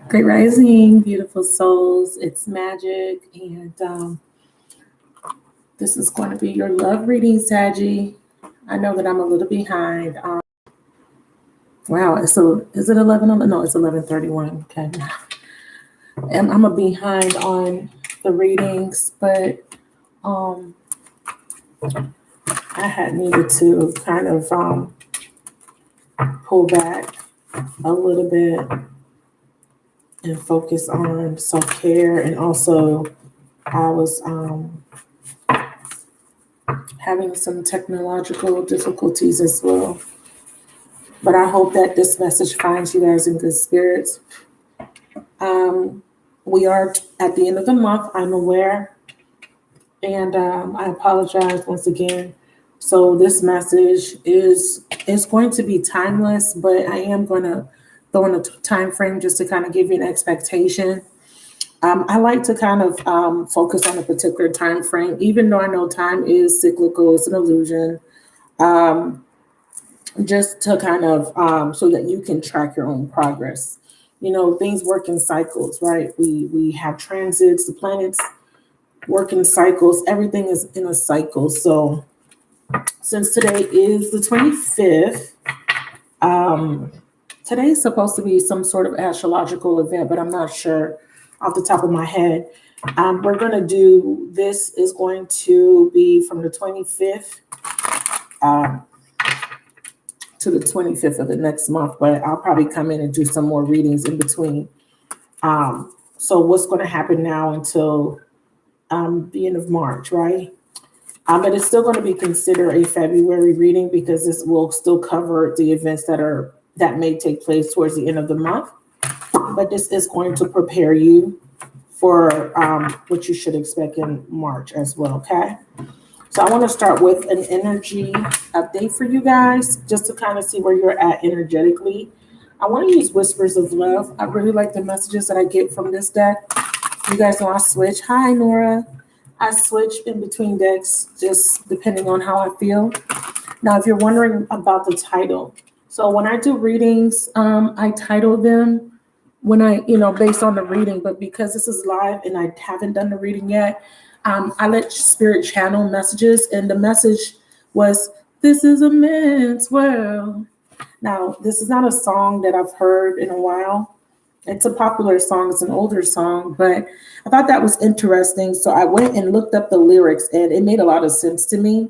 Great rising, beautiful souls. It's magic, and this is going to be your love reading, Saggy. I know that I'm a little behind. Wow, is it 11? No, it's 11:31. Okay, and I'm a behind on the readings, but um, I had needed to kind of pull back a little bit and focus on self-care, and also I was having some technological difficulties as well. But I hope that this message finds you guys in good spirits. We are at the end of the month, I'm aware, and I apologize once again. So this message is going to be timeless, but I am going to throw in a time frame just to kind of give you an expectation. I like to kind of focus on a particular time frame, even though I know time is cyclical, it's an illusion. Just to kind of so that you can track your own progress. You know, things work in cycles, right? We have transits, the planets work in cycles. Everything is in a cycle. So since today is the 25th, today is supposed to be some sort of astrological event, but I'm not sure off the top of my head. We're going to do, this is going to be from the 25th to the 25th of the next month, but I'll probably come in and do some more readings in between. So what's going to happen now until the end of March, right? But it's still going to be considered a February reading because this will still cover the events that may take place towards the end of the month. But this is going to prepare you for what you should expect in March as well, okay? So I want to start with an energy update for you guys, just to kind of see where you're at energetically. I want to use Whispers of Love. I really like the messages that I get from this deck. You guys know I switch. Hi, Nora. I switch in between decks just depending on how I feel. Now, if you're wondering about the title, so when I do readings, I title them when based on the reading, but because this is live and I haven't done the reading yet, I let Spirit channel messages, and the message was, "This is a man's world." Now, this is not a song that I've heard in a while. It's a popular song. It's an older song, but I thought that was interesting. So I went and looked up the lyrics, and it made a lot of sense to me,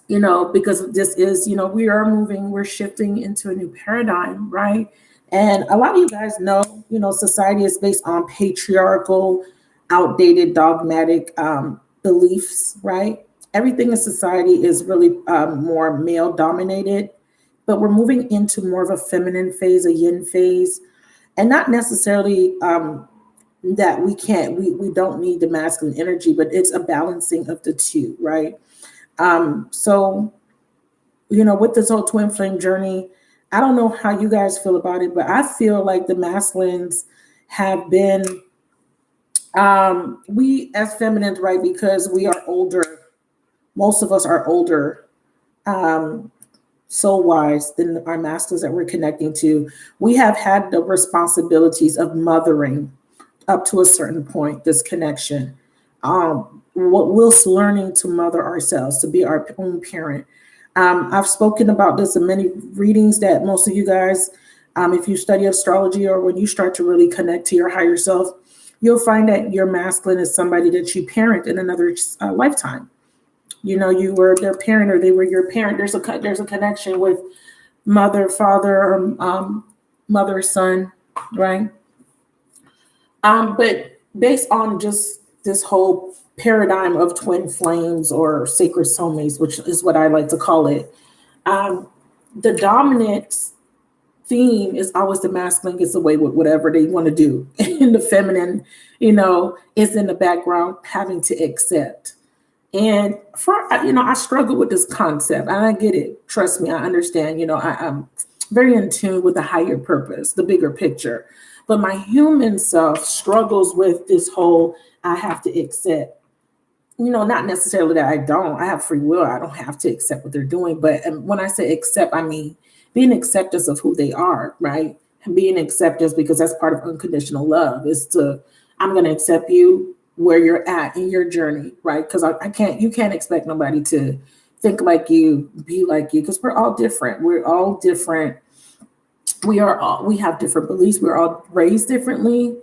because this is, we're shifting into a new paradigm, right? And a lot of you guys know, society is based on patriarchal, outdated, dogmatic beliefs, right? Everything in society is really more male dominated, but we're moving into more of a feminine phase, a yin phase. And not necessarily that we don't need the masculine energy, but it's a balancing of the two, right? So, with this whole twin flame journey, I don't know how you guys feel about it, but I feel like the masculines have been, we as feminines, right? Because we are older, most of us are older, soul-wise than our masculines that we're connecting to. We have had the responsibilities of mothering up to a certain point, this connection. Whilst learning to mother ourselves, to be our own parent. I've spoken about this in many readings that most of you guys, if you study astrology or when you start to really connect to your higher self, you'll find that your masculine is somebody that you parent in another lifetime. You were their parent or they were your parent. There's a connection with mother, father, or mother, son, right? But based on just this whole paradigm of twin flames or sacred soulmates, which is what I like to call it, the dominant theme is always the masculine gets away with whatever they want to do. And the feminine, is in the background having to accept. And I struggle with this concept, and I get it. Trust me, I understand. I'm very in tune with the higher purpose, the bigger picture. But my human self struggles with this whole, I have to accept. Not necessarily that I don't. I have free will. I don't have to accept what they're doing. But when I say accept, I mean being acceptance of who they are, right? being acceptance, because that's part of unconditional love, is to, I'm going to accept you where you're at in your journey, right? Because I can't, you can't expect nobody to think like you, be like you, because we're all different. We're all different. We have different beliefs. We're all raised differently.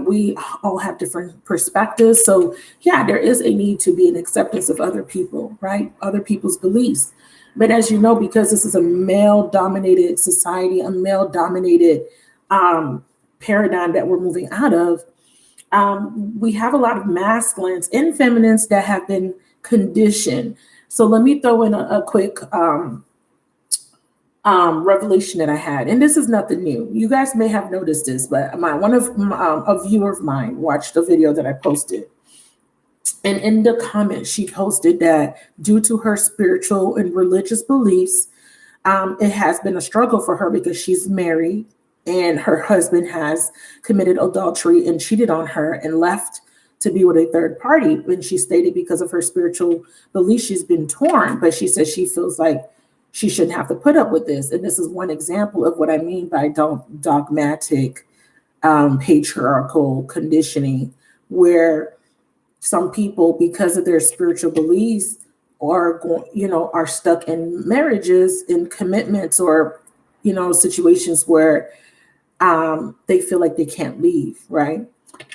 We all have different perspectives. So yeah, there is a need to be an acceptance of other people, right? Other people's beliefs. But as you know, because this is a male dominated society, a male dominated paradigm that we're moving out of, we have a lot of masculines and feminines that have been conditioned. So let me throw in a quick revelation that I had, and this is nothing new. You guys may have noticed this, but a viewer of mine watched a video that I posted, and in the comments she posted that due to her spiritual and religious beliefs, it has been a struggle for her because she's married and her husband has committed adultery and cheated on her and left to be with a third party. And she stated because of her spiritual beliefs, she's been torn, but she says she feels like she shouldn't have to put up with this. And this is one example of what I mean by dogmatic, patriarchal conditioning, where some people, because of their spiritual beliefs, are stuck in marriages, in commitments, or situations where they feel like they can't leave, right?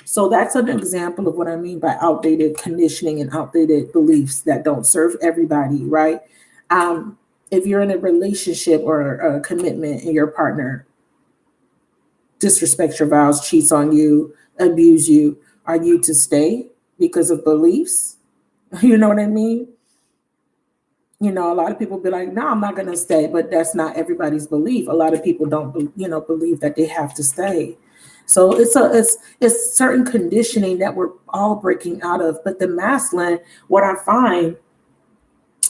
So that's an example of what I mean by outdated conditioning and outdated beliefs that don't serve everybody, right? If you're in a relationship or a commitment and your partner disrespects your vows, cheats on you, abuse you, are you to stay because of beliefs? You know what I mean? A lot of people be like, no, I'm not going to stay, but that's not everybody's belief. A lot of people don't, believe that they have to stay. So it's certain conditioning that we're all breaking out of. But the masculine, what I find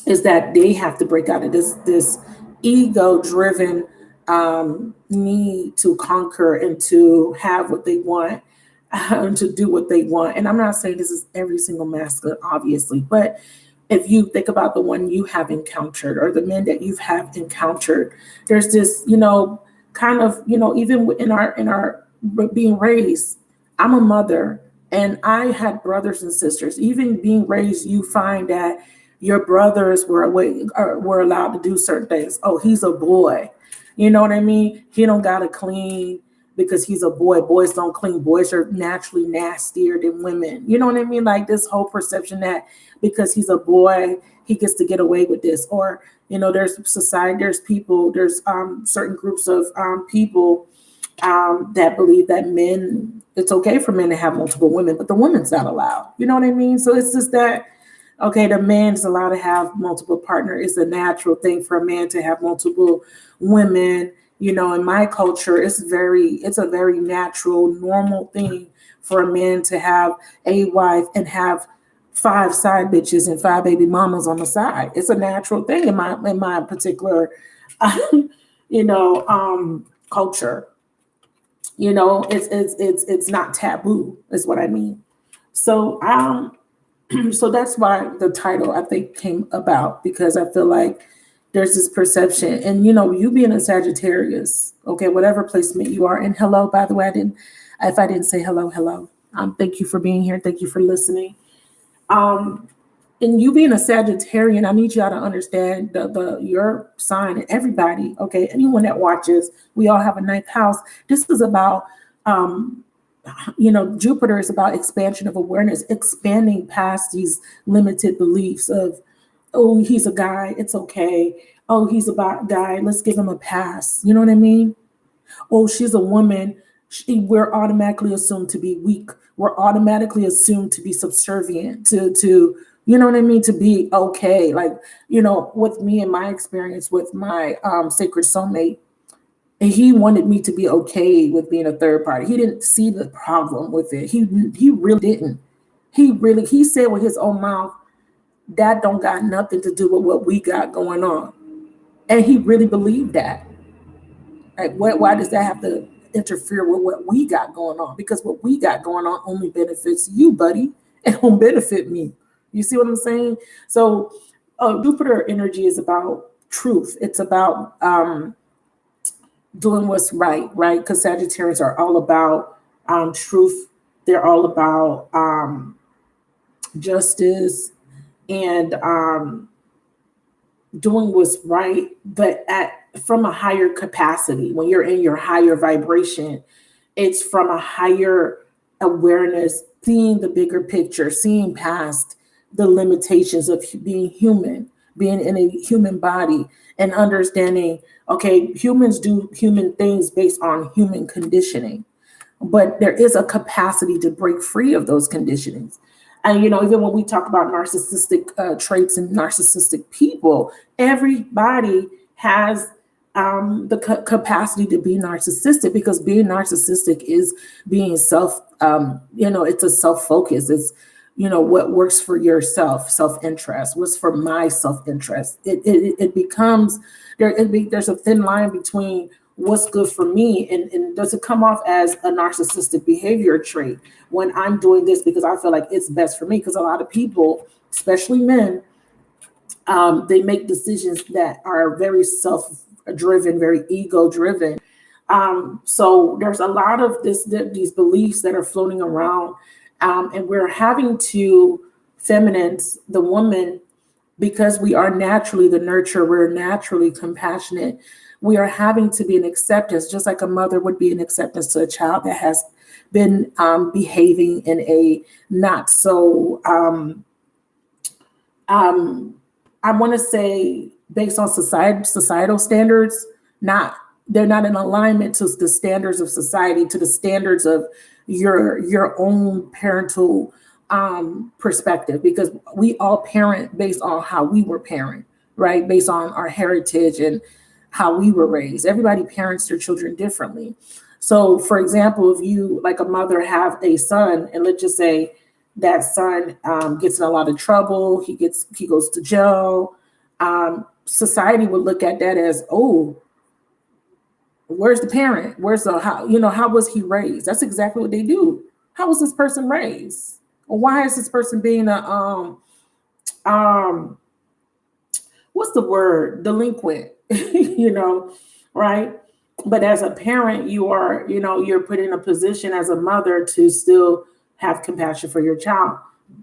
is that they have to break out of this ego-driven need to conquer and to have what they want, and to do what they want. And I'm not saying this is every single masculine, obviously, but if you think about the one you have encountered or the men that you have encountered, there's this, kind of, even in our being raised, I'm a mother and I had brothers and sisters. Even being raised, you find that your brothers were allowed to do certain things. Oh, he's a boy. You know what I mean? He don't gotta clean because he's a boy. Boys don't clean. Boys are naturally nastier than women. You know what I mean? Like this whole perception that because he's a boy, he gets to get away with this. Or, there's society, there's people, there's certain groups of people that believe that it's okay for men to have multiple women, but the woman's not allowed. You know what I mean? So it's just that, okay, the man's allowed to have multiple partners. It's a natural thing for a man to have multiple women. In my culture, it's a very natural, normal thing for a man to have a wife and have 5 side bitches and 5 baby mamas on the side. It's a natural thing in my particular, culture. It's not taboo, is what I mean. So so that's why the title, I think, came about, because I feel like there's this perception, and you being a Sagittarius, okay, whatever placement you are in. Hello, by the way, if I didn't say hello. Thank you for being here. Thank you for listening. And you being a Sagittarian, I need y'all to understand your sign, and everybody, okay, anyone that watches, we all have a 9th house. This is about Jupiter is about expansion of awareness, expanding past these limited beliefs of, oh, he's a guy, it's okay. Oh, he's a guy, let's give him a pass. You know what I mean? Oh, she's a woman, we're automatically assumed to be weak. We're automatically assumed to be subservient, to you know what I mean, to be okay. Like, with me and my experience with my sacred soulmate, and he wanted me to be okay with being a third party. He didn't see the problem with it. He really didn't. He said with his own mouth, that don't got nothing to do with what we got going on. And he really believed that. Like, why does that have to interfere with what we got going on? Because what we got going on only benefits you, buddy. It won't benefit me. You see what I'm saying? So Jupiter energy is about truth. It's about doing what's right, right? Because Sagittarians are all about truth. They're all about justice and doing what's right, but from a higher capacity. When you're in your higher vibration, it's from a higher awareness, seeing the bigger picture, seeing past the limitations of being human, being in a human body, and understanding, okay, humans do human things based on human conditioning, but there is a capacity to break free of those conditionings. And even when we talk about narcissistic traits and narcissistic people, everybody has the capacity to be narcissistic, because being narcissistic is being self. It's a self-focus. It's what works for yourself, self-interest. What's for my self-interest? It becomes there's a thin line between what's good for me and does it come off as a narcissistic behavior trait when I'm doing this because I feel like it's best for me. Because a lot of people, especially men, they make decisions that are very self-driven, very ego-driven. So there's a lot of these beliefs that are floating around, and we're having to feminines, the woman, because we are naturally the nurturer, we're naturally compassionate. We are having to be an acceptance, just like a mother would be an acceptance to a child that has been behaving in a not so, I want to say, based on societal standards, they're not in alignment to the standards of society, to the standards of your own parental perspective, because we all parent based on how we were parent, right? Based on our heritage and how we were raised. Everybody parents their children differently. So, for example, if you, like a mother, have a son, and let's just say that son gets in a lot of trouble, he goes to jail, society would look at that as, oh, where's the parent? Where's the how was he raised? That's exactly what they do. How was this person raised? Or why is this person being a what's the word? Delinquent, right? But as a parent, you're put in a position as a mother to still have compassion for your child,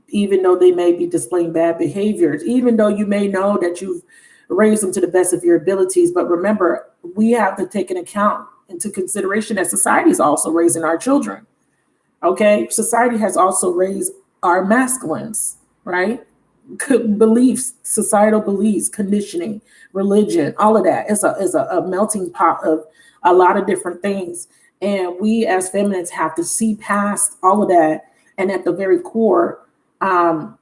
even though they may be displaying bad behaviors, even though you may know that you've raised them to the best of your abilities. But remember, we have to take into consideration that society is also raising our children. Okay, society has also raised our masculines, right? Beliefs, societal beliefs, conditioning, religion, all of that is a melting pot of a lot of different things. And we as feminines have to see past all of that, and at the very core,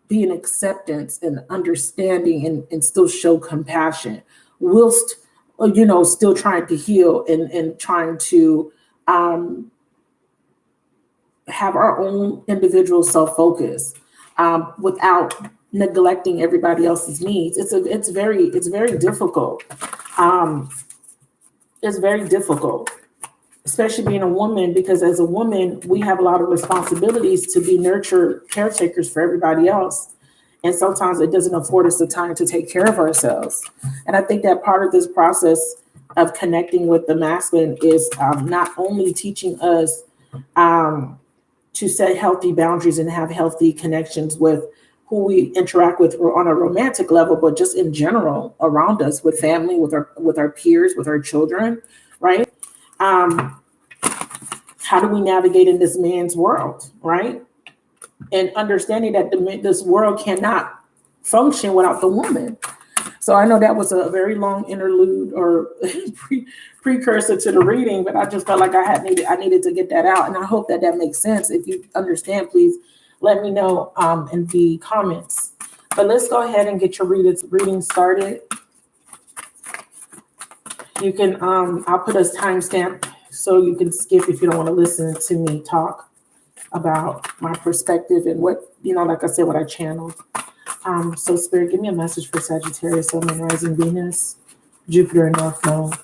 be an acceptance and understanding, and still show compassion, whilst still trying to heal and trying to have our own individual self-focus, without neglecting everybody else's needs. It's very difficult. It's very difficult, especially being a woman, because as a woman, we have a lot of responsibilities to be nurture caretakers for everybody else. And sometimes it doesn't afford us the time to take care of ourselves. And I think that part of this process of connecting with the masculine is not only teaching us to set healthy boundaries and have healthy connections with who we interact with on a romantic level, but just in general around us, with family, with our peers, with our children, right? How do we navigate in this man's world, right? And understanding that this world cannot function without the woman. So I know that was a very long interlude or precursor to the reading, but I just felt like I needed to get that out, and I hope that makes sense. If you understand, please let me know in the comments. But let's go ahead and get your reading started. You can I'll put a timestamp so you can skip if you don't want to listen to me talk about my perspective and what, like I said, what I channeled. So Spirit, give me a message for Sagittarius, Sun, Moon, Rising, Venus, Jupiter, and North Node.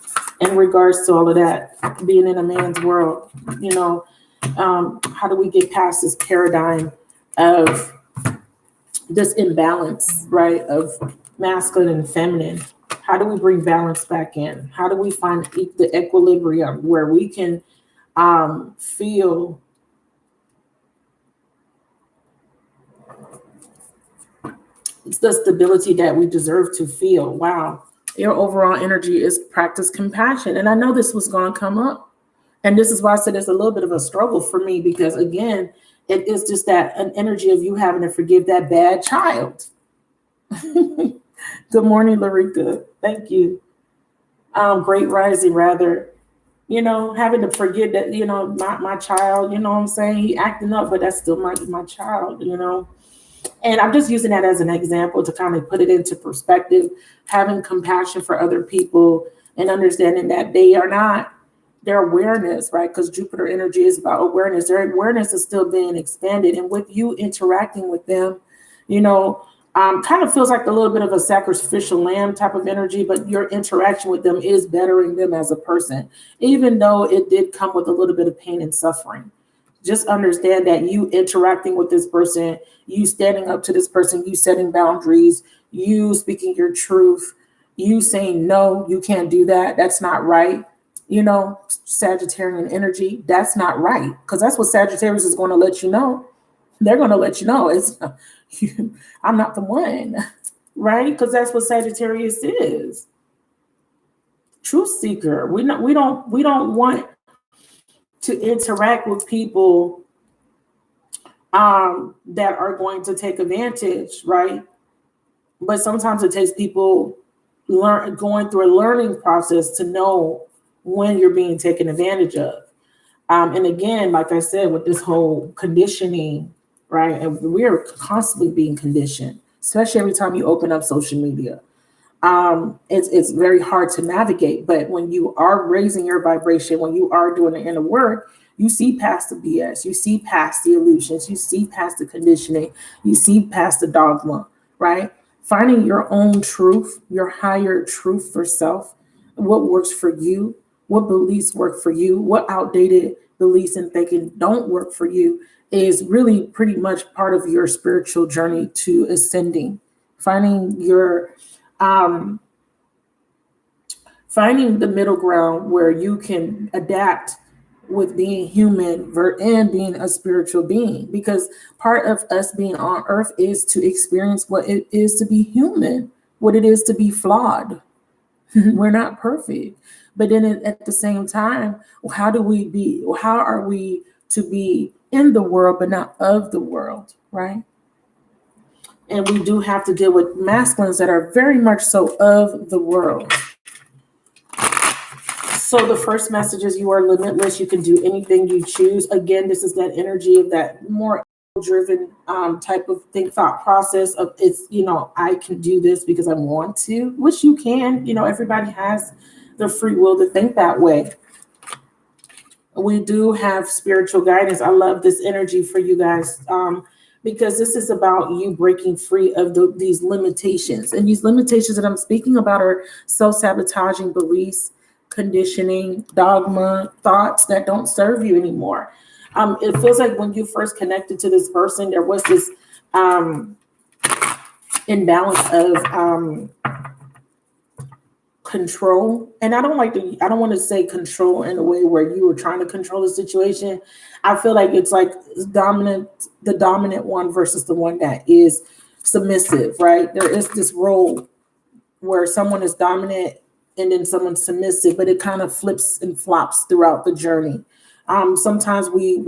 In regards to all of that, being in a man's world, how do we get past this paradigm of this imbalance, right, of masculine and feminine? How do we bring balance back in? How do we find the equilibrium where we can feel the stability that we deserve to feel? Wow. Your overall energy is practice compassion. And I know this was going to come up. And this is why I said it's a little bit of a struggle for me, because again, it is just that an energy of you having to forgive that bad child. Good morning, Larika. Thank you. Great rising, rather. Having to forget that, my child, you know what I'm saying? He acting up, but that's still my child. And I'm just using that as an example to kind of put it into perspective, having compassion for other people and understanding that they are not, their awareness, right? Because Jupiter energy is about awareness. Their awareness is still being expanded. And with you interacting with them, kind of feels like a little bit of a sacrificial lamb type of energy, but your interaction with them is bettering them as a person, even though it did come with a little bit of pain and suffering. Just understand that you interacting with this person, you standing up to this person, you setting boundaries, you speaking your truth, you saying, no, you can't do that. That's not right. Sagittarian energy, that's not right. Because that's what Sagittarius is going to let you know. They're going to let you know I'm not the one, right? Because that's what Sagittarius is. Truth seeker. We don't want to interact with people that are going to take advantage, right? But sometimes it takes people going through a learning process to know when you're being taken advantage of. And again, like I said, with this whole conditioning, right? And we're constantly being conditioned, especially every time you open up social media. It's very hard to navigate. But when you are raising your vibration, when you are doing the inner work, you see past the BS, you see past the illusions, you see past the conditioning, you see past the dogma, right? Finding your own truth, your higher truth for self, what works for you, what beliefs work for you, what outdated beliefs and thinking don't work for you, is really pretty much part of your spiritual journey to ascending, finding the middle ground where you can adapt with being human and being a spiritual being, because part of us being on earth is to experience what it is to be human, what it is to be flawed. We're not perfect. But then at the same time, how are we to be in the world, but not of the world, right? And we do have to deal with masculines that are very much so of the world. So the first message is you are limitless. You can do anything you choose. Again, this is that energy of that more driven type of thought process of I can do this because I want to, which you can. Everybody has the free will to think that way. We do have spiritual guidance. I love this energy for you guys because this is about you breaking free of these limitations. And these limitations that I'm speaking about are self-sabotaging beliefs, conditioning, dogma, thoughts that don't serve you anymore. It feels like when you first connected to this person, there was this imbalance of control. And I don't want to say control in a way where you were trying to control the situation. I feel like it's like the dominant one versus the one that is submissive, right? There is this role where someone is dominant and then someone's submissive, but it kind of flips and flops throughout the journey. Sometimes we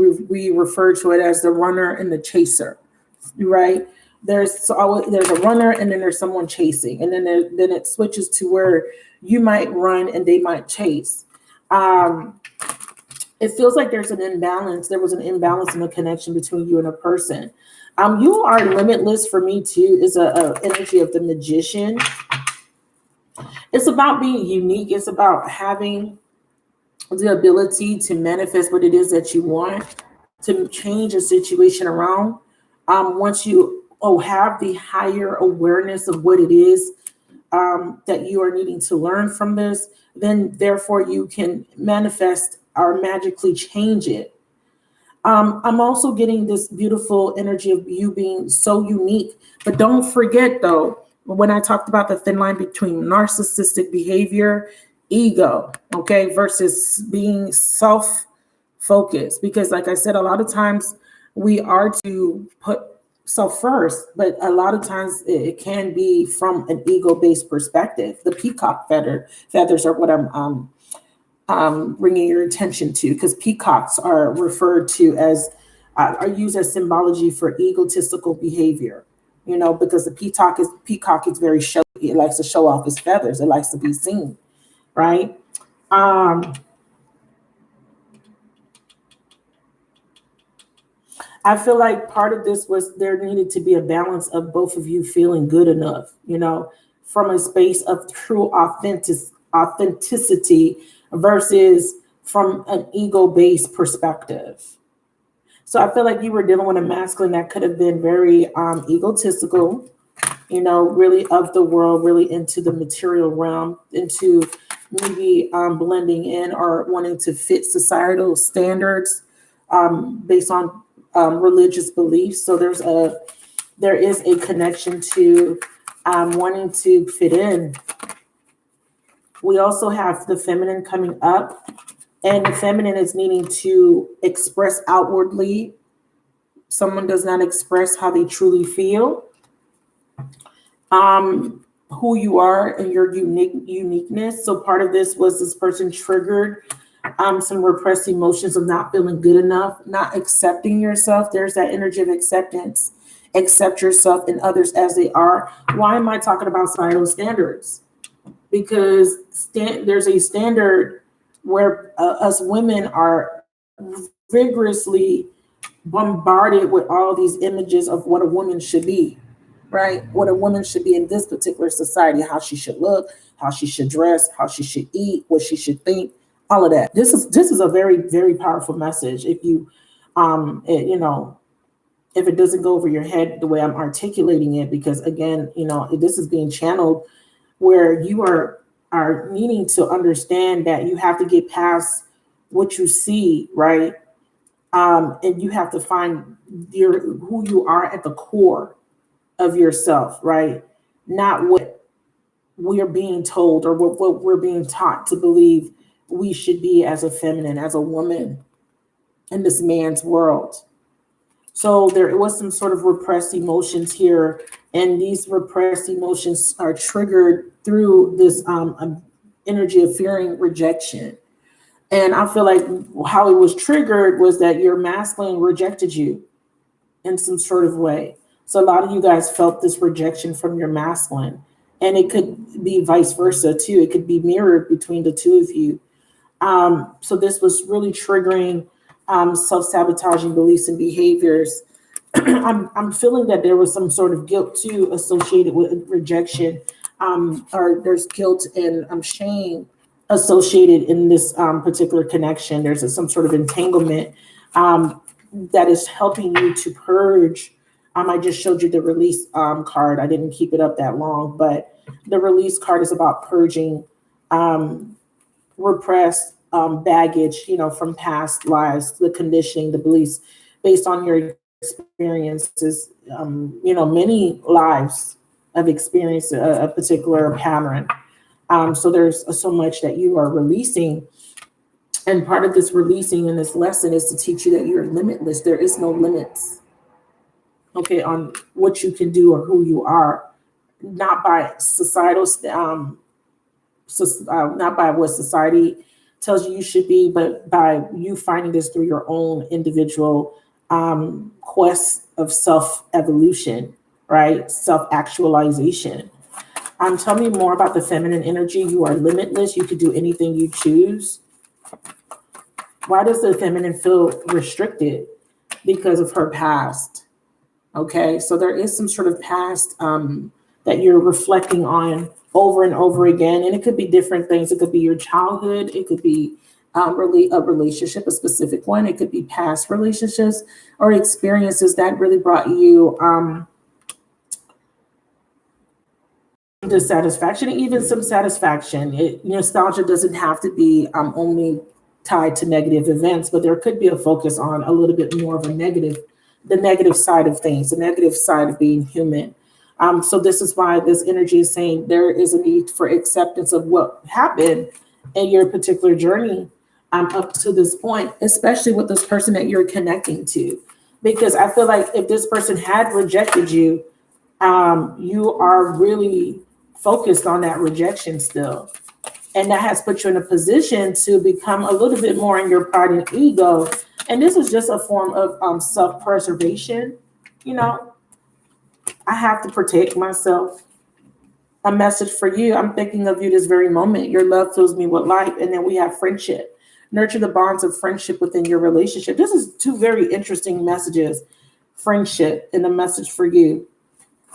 refer to it as the runner and the chaser, right? There's a runner and then there's someone chasing, and then it switches to where you might run and they might chase. It feels like there's an imbalance. There was an imbalance in the connection between you and a person. You are limitless for me too. Is a energy of the magician. It's about being unique. It's about having the ability to manifest what it is that you want, to change a situation around. Once you have the higher awareness of what it is that you are needing to learn from this, then therefore you can manifest or magically change it. I'm also getting this beautiful energy of you being so unique. But don't forget though, when I talked about the thin line between narcissistic behavior, ego, okay, versus being self-focused. Because like I said, a lot of times we are to put self first, but a lot of times it can be from an ego-based perspective. The peacock feathers are what I'm bringing your attention to, because peacocks are referred to as are used as symbology for egotistical behavior. You know, because the peacock is very showy. It likes to show off its feathers. It likes to be seen, right? I feel like part of this was there needed to be a balance of both of you feeling good enough, you know, from a space of true authenticity versus from an ego-based perspective. So I feel like you were dealing with a masculine that could have been very egotistical, you know, really of the world, really into the material realm, into maybe blending in or wanting to fit societal standards based on religious beliefs. So there is a connection to wanting to fit in. We also have the feminine coming up, and the feminine is needing to express outwardly. Someone does not express how they truly feel, who you are and your uniqueness. So part of this was this person triggered some repressed emotions of not feeling good enough, not accepting yourself. There's that energy of acceptance. Accept yourself and others as they are. Why am I talking about societal standards? Because there's a standard where us women are vigorously bombarded with all these images of what a woman should be, right? What a woman should be in this particular society, how she should look, how she should dress, how she should eat, what she should think, all of that. This is a very, very powerful message. If you, you know, if it doesn't go over your head the way I'm articulating it, because again, you know, this is being channeled where you are needing to understand that you have to get past what you see, right? And you have to find who you are at the core of yourself, right? Not what we are being told or what we're being taught to believe we should be as a feminine, as a woman in this man's world. So there was some sort of repressed emotions here, and these repressed emotions are triggered through this energy of fearing rejection. And I feel like how it was triggered was that your masculine rejected you in some sort of way. So a lot of you guys felt this rejection from your masculine, and it could be vice versa too. It could be mirrored between the two of you. So this was really triggering self-sabotaging beliefs and behaviors. I'm feeling that there was some sort of guilt too associated with rejection, or there's guilt and shame associated in this particular connection. There's some sort of entanglement that is helping you to purge. I just showed you the release card. I didn't keep it up that long, but the release card is about purging repressed baggage, you know, from past lives, the conditioning, the beliefs based on your experiences, you know, many lives of experience a particular pattern. So there's so much that you are releasing. And part of this releasing in this lesson is to teach you that you're limitless. There is no limits, okay, on what you can do or who you are, not by societal, not by what society tells you should be, but by you finding this through your own individual quest of self-evolution, right? Self-actualization. Tell me more about the feminine energy. You are limitless. You could do anything you choose. Why does the feminine feel restricted? Because of her past. Okay, so there is some sort of past that you're reflecting on over and over again. And it could be different things. It could be your childhood. It could be really a relationship, a specific one. It could be past relationships or experiences that really brought you dissatisfaction, even some satisfaction. Nostalgia doesn't have to be only tied to negative events, but there could be a focus on a little bit more of the negative side of things, the negative side of being human. So this is why this energy is saying there is a need for acceptance of what happened in your particular journey up to this point, especially with this person that you're connecting to. Because I feel like if this person had rejected you, you are really focused on that rejection still. And that has put you in a position to become a little bit more in your pride and ego. And this is just a form of self-preservation. You know, I have to protect myself. A message for you. I'm thinking of you this very moment. Your love fills me with life. And then we have friendship. Nurture the bonds of friendship within your relationship. This is two very interesting messages. Friendship and a message for you.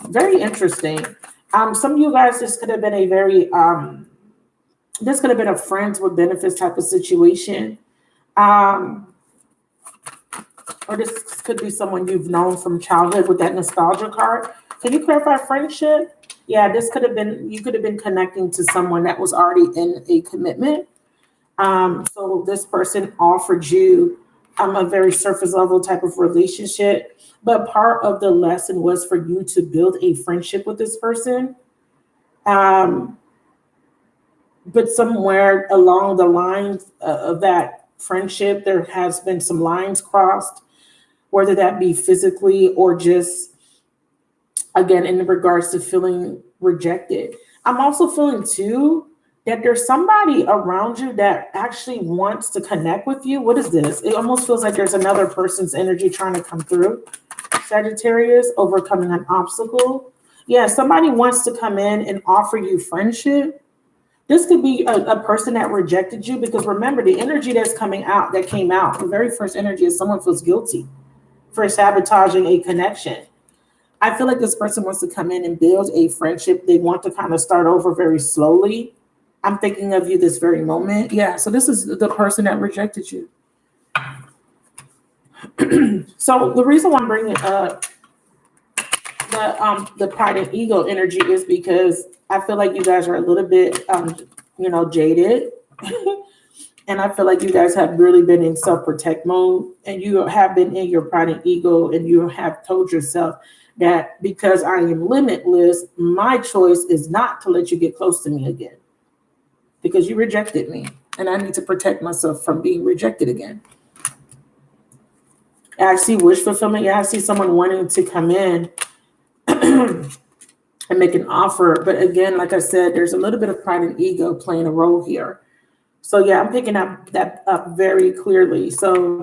Very interesting. Some of you guys, this could have been a very, this could have been a friends with benefits type of situation. Or this could be someone you've known from childhood with that nostalgia card. Can you clarify friendship? Yeah, this could have been, you could have been connecting to someone that was already in a commitment. So this person offered you a very surface level type of relationship, but part of the lesson was for you to build a friendship with this person. But somewhere along the lines of that friendship, there has been some lines crossed, whether that be physically or just, again, in regards to feeling rejected. I'm also feeling too that there's somebody around you that actually wants to connect with you. What is this? It almost feels like there's another person's energy trying to come through. Sagittarius, overcoming an obstacle. Yeah, somebody wants to come in and offer you friendship. This could be a person that rejected you, because remember, the energy that's coming out, that came out, the very first energy is someone feels guilty for sabotaging a connection. I feel like this person wants to come in and build a friendship. They want to kind of start over very slowly. I'm thinking of you this very moment. Yeah, so this is the person that rejected you. So the reason why I'm bringing up the pride and ego energy is because I feel like you guys are a little bit, jaded. And I feel like you guys have really been in self-protect mode, and you have been in your pride and ego, and you have told yourself that because I am limitless, my choice is not to let you get close to me again, because you rejected me, and I need to protect myself from being rejected again. I see wish fulfillment. Yeah, I see someone wanting to come in and make an offer. But again, like I said, there's a little bit of pride and ego playing a role here. So yeah, I'm picking up that up very clearly. So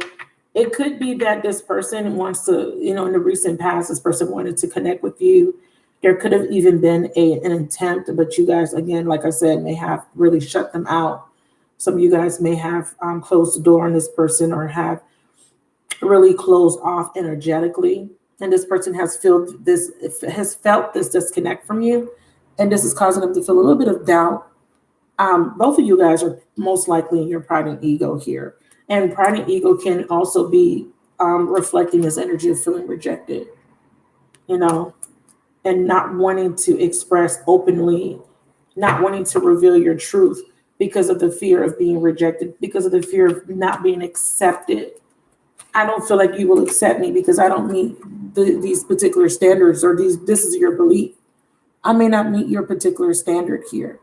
it could be that this person wants to, in the recent past, this person wanted to connect with you. There could have even been an attempt, but you guys, again, like I said, may have really shut them out. Some of you guys may have closed the door on this person, or have really closed off energetically. And this person has felt this disconnect from you. And this is causing them to feel a little bit of doubt. Both of you guys are most likely in your pride and ego here. And pride and ego can also be reflecting this energy of feeling rejected, and not wanting to express openly, not wanting to reveal your truth because of the fear of being rejected, because of the fear of not being accepted. I don't feel like you will accept me because I don't meet these particular standards, or this is your belief. I may not meet your particular standard here.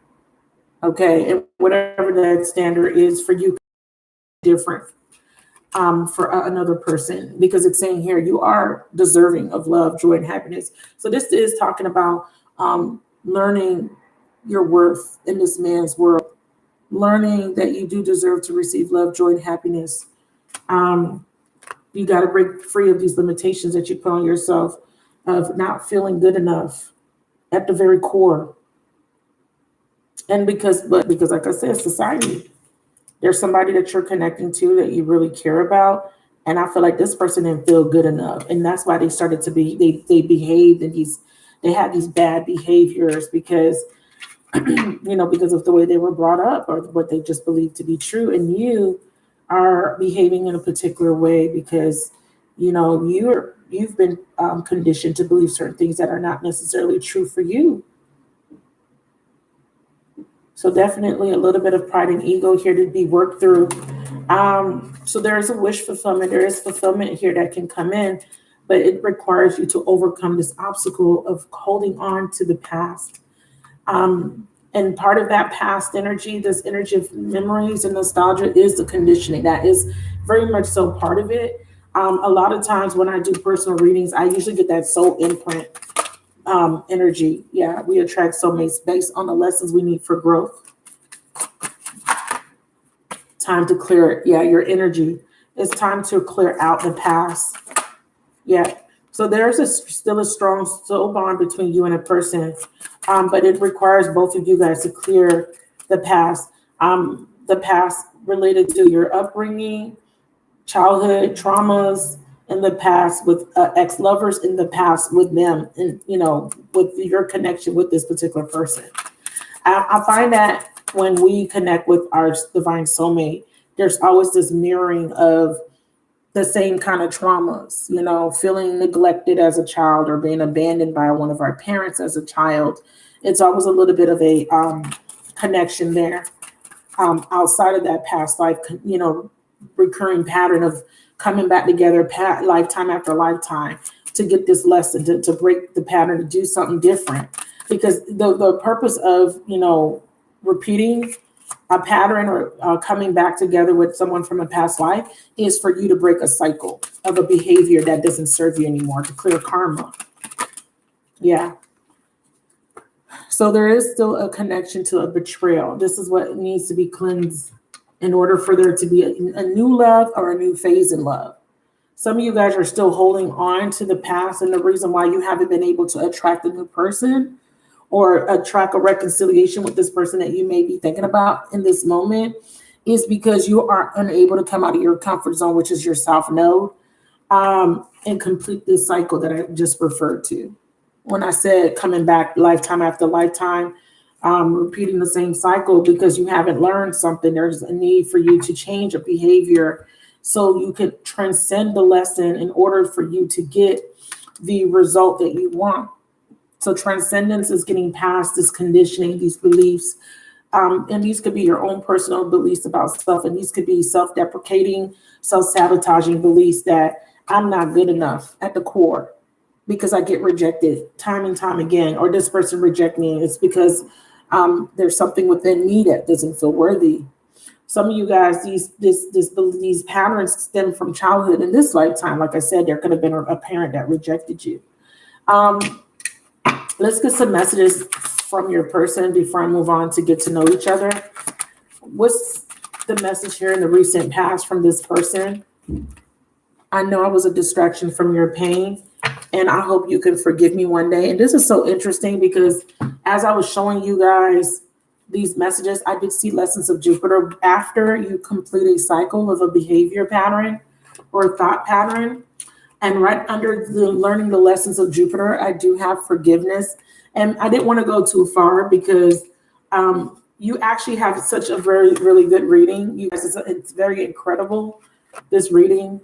Okay. And whatever that standard is for you, different for another person, because it's saying here you are deserving of love, joy, and happiness. So this is talking about learning your worth in this man's world, learning that you do deserve to receive love, joy, and happiness. You got to break free of these limitations that you put on yourself of not feeling good enough at the very core. And because like I said, society, there's somebody that you're connecting to that you really care about. And I feel like this person didn't feel good enough. And that's why they started to they behaved, and they had these bad behaviors because, because of the way they were brought up, or what they just believed to be true. And you are behaving in a particular way because, you've been conditioned to believe certain things that are not necessarily true for you. So definitely a little bit of pride and ego here to be worked through. So there is a wish fulfillment. There is fulfillment here that can come in. but it requires you to overcome this obstacle of holding on to the past. And part of that past energy, this energy of memories and nostalgia, is the conditioning. That is very much so part of it. A lot of times when I do personal readings, I usually get that soul imprint energy. Yeah, we attract soulmates based on the lessons we need for growth. Time to clear it. Yeah, your energy. It's time to clear out the past. Yeah. So there's still a strong soul bond between you and a person, but it requires both of you guys to clear the past related to your upbringing, childhood traumas in the past with ex-lovers, in the past with them, and with your connection with this particular person. I find that when we connect with our divine soulmate, there's always this mirroring of the same kind of traumas, feeling neglected as a child or being abandoned by one of our parents as a child. It's always a little bit of a connection there. Outside of that past life, recurring pattern of coming back together lifetime after lifetime to get this lesson, to break the pattern, to do something different. Because the purpose of, repeating a pattern or coming back together with someone from a past life is for you to break a cycle of a behavior that doesn't serve you anymore, to clear karma. Yeah. So there is still a connection to a betrayal. This is what needs to be cleansed in order for there to be a new love or a new phase in love. Some of you guys are still holding on to the past, and the reason why you haven't been able to attract a new person or attract a reconciliation with this person that you may be thinking about in this moment is because you are unable to come out of your comfort zone, which is your South Node, and complete this cycle that I just referred to. When I said coming back lifetime after lifetime, repeating the same cycle because you haven't learned something, there's a need for you to change a behavior so you could transcend the lesson in order for you to get the result that you want. So transcendence is getting past this conditioning, these beliefs, and these could be your own personal beliefs about self, and these could be self-deprecating, self-sabotaging beliefs that I'm not good enough at the core because I get rejected time and time again, or this person reject me. It's because there's something within me that doesn't feel worthy. Some of you guys, these patterns stem from childhood. In this lifetime, like I said, there could have been a parent that rejected you. Let's get some messages from your person before I move on to get to know each other. What's the message here in the recent past from this person? I know I was a distraction from your pain, and I hope you can forgive me one day. And this is so interesting because as I was showing you guys these messages, I did see lessons of Jupiter after you complete a cycle of a behavior pattern or a thought pattern. And right under the learning the lessons of Jupiter, I do have forgiveness. And I didn't want to go too far because you actually have such a very, really good reading. You guys, it's very incredible, this reading.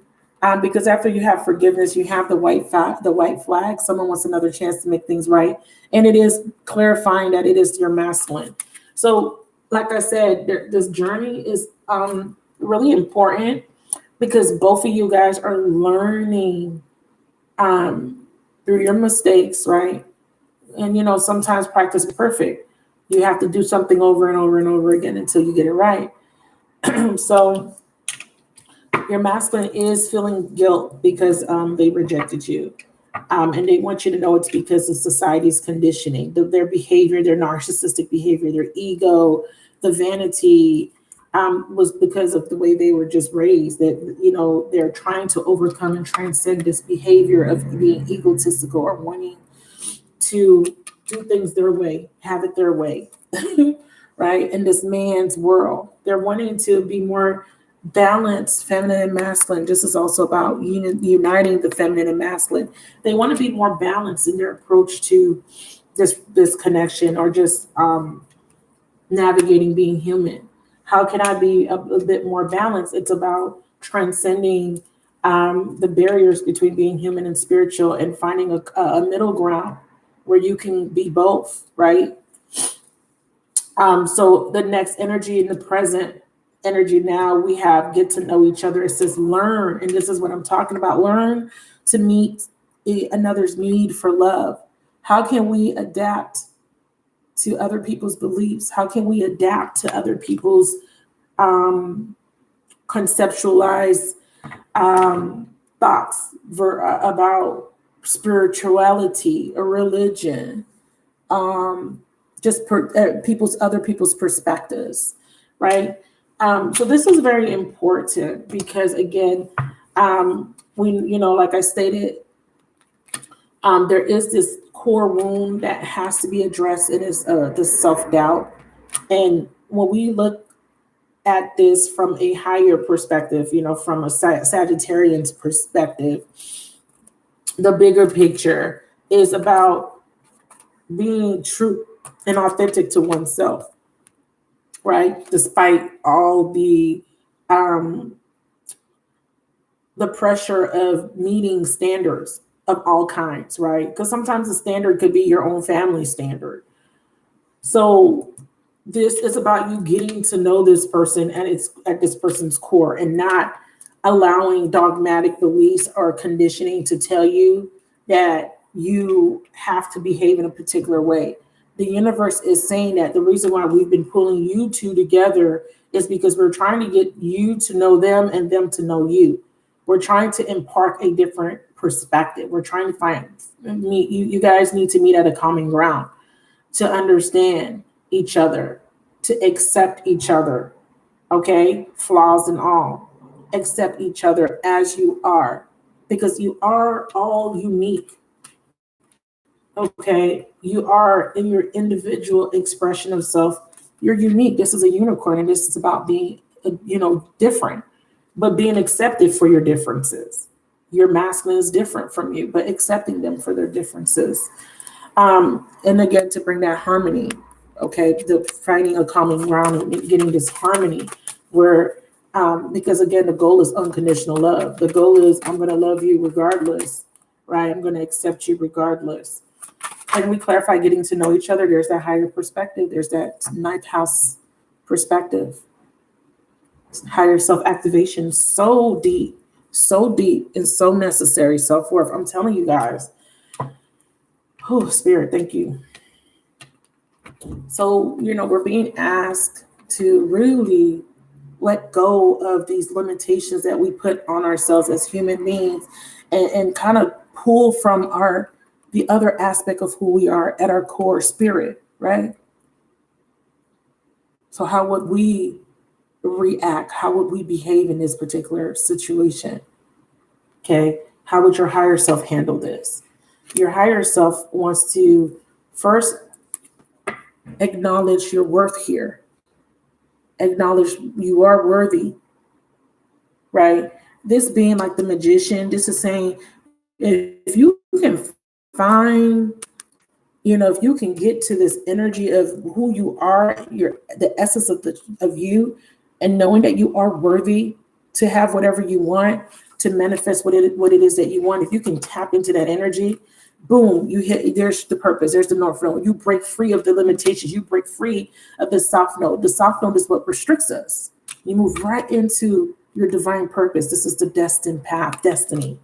Because after you have forgiveness, you have the white flag. Someone wants another chance to make things right. And it is clarifying that it is your masculine. So like I said, this journey is really important because both of you guys are learning through your mistakes, right? And sometimes practice is perfect. You have to do something over and over and over again until you get it right. So your masculine is feeling guilt because they rejected you. And they want you to know it's because of society's conditioning, their behavior, their narcissistic behavior, their ego, the vanity, was because of the way they were just raised, that, they're trying to overcome and transcend this behavior of being egotistical or wanting to do things their way, have it their way, right? In this man's world, they're wanting to be more balanced, feminine and masculine. This is also about uniting the feminine and masculine. They want to be more balanced in their approach to this connection or just navigating being human. How can I be a bit more balanced? It's about transcending the barriers between being human and spiritual and finding a middle ground where you can be both, right? So the next energy in the present energy now we have get to know each other. It says learn, and this is what I'm talking about. Learn to meet another's need for love? How can we adapt to other people's beliefs? How can we adapt to other people's conceptualized thoughts about spirituality or religion, other people's perspectives, right? So this is very important because, again, like I stated, there is this core wound that has to be addressed. It is the self-doubt. And when we look at this from a higher perspective, from a Sagittarian's perspective, the bigger picture is about being true and authentic to oneself, right? Despite all the pressure of meeting standards of all kinds, right? Because sometimes the standard could be your own family standard. So this is about you getting to know this person at this person's core, and not allowing dogmatic beliefs or conditioning to tell you that you have to behave in a particular way. The universe is saying that the reason why we've been pulling you two together is because we're trying to get you to know them and them to know you. We're trying to impart a different perspective. We're trying to you guys need to meet at a common ground to understand each other, to accept each other, okay? Flaws and all. Accept each other as you are, because you are all unique, okay? You are in your individual expression of self. You're unique. This is a unicorn, and this is about being, different, but being accepted for your differences. Your masculine is different from you, but accepting them for their differences. And again, to bring that harmony, okay, finding a common ground and getting this harmony where, because again, the goal is unconditional love. The goal is I'm going to love you regardless, right? I'm going to accept you regardless. And we clarify getting to know each other. There's that higher perspective. There's that ninth house perspective. Higher self-activation, so deep and so necessary. Self-worth. I'm telling you guys. Oh, Spirit, thank you. So, we're being asked to really let go of these limitations that we put on ourselves as human beings, and kind of pull from the other aspect of who we are at our core, spirit, right? So how would we react? How would we behave in this particular situation? Okay. How would your higher self handle this? Your higher self wants to first acknowledge your worth here. Acknowledge you are worthy, right? This being like the magician, this is saying, if you can find, if you can get to this energy of who you are, the essence of you, and knowing that you are worthy to have whatever you want, to manifest what it is that you want. If you can tap into that energy, boom, there's the purpose, there's the North Node. You break free of the limitations, you break free of the South Node. The South Node is what restricts us. You move right into your divine purpose. This is the destined path, destiny.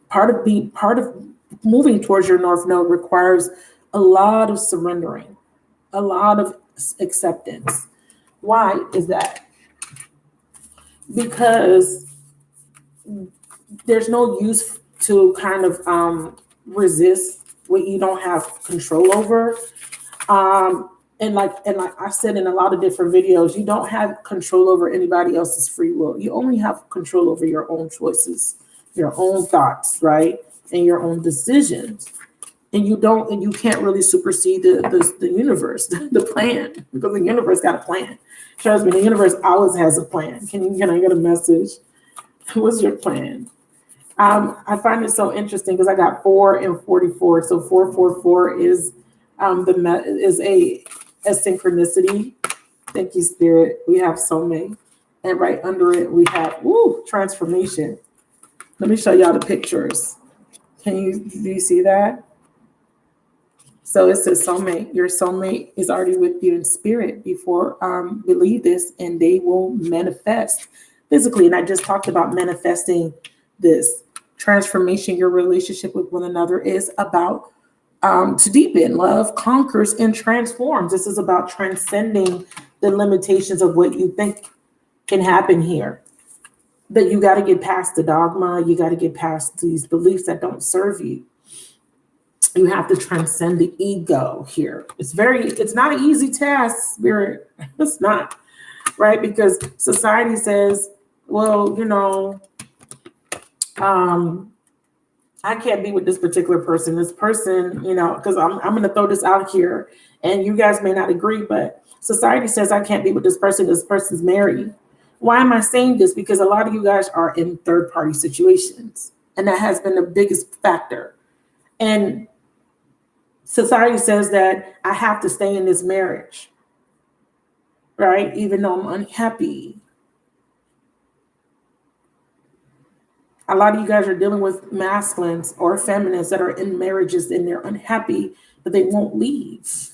Part of moving towards your North Node requires a lot of surrendering, a lot of acceptance. Why is that? Because there's no use to kind of resist what you don't have control over. And like I said in a lot of different videos, you don't have control over anybody else's free will. You only have control over your own choices, your own thoughts, right? And your own decisions. And you can't really supersede the universe, the plan, because the universe got a plan. Trust me, the universe always has a plan. Can I get a message? What's your plan? I find it so interesting because I got 4 and 44. So 444 is a synchronicity. Thank you, Spirit. We have soulmate, and right under it we have transformation. Let me show y'all the pictures. Do you see that? So it says soulmate. Your soulmate is already with you in spirit. Before believe this, and they will manifest physically. And I just talked about manifesting this transformation. Your relationship with one another is about to deepen. Love conquers and transforms. This is about transcending the limitations of what you think can happen here. That you got to get past the dogma. You got to get past these beliefs that don't serve you. You have to transcend the ego here. It's not an easy task, Spirit. It's not, right? Because society says, well, I can't be with this particular person. This person, because I'm going to throw this out here, and you guys may not agree, but society says I can't be with this person. This person's married. Why am I saying this? Because a lot of you guys are in third-party situations, and that has been the biggest factor. And society says that I have to stay in this marriage, right? Even though I'm unhappy. A lot of you guys are dealing with masculines or feminines that are in marriages and they're unhappy, but they won't leave.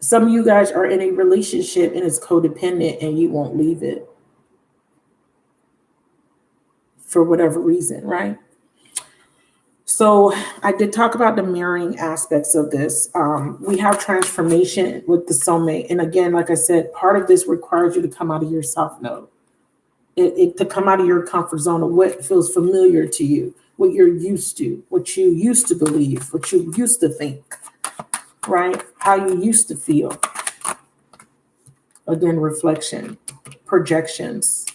Some of you guys are in a relationship and it's codependent and you won't leave it for whatever reason, right? So I did talk about the mirroring aspects of this. We have transformation with the soulmate. And again, like I said, part of this requires you to come out of your soft node. To come out of your comfort zone of what feels familiar to you, what you're used to, what you used to believe, what you used to think, right? How you used to feel. Again, reflection, projections.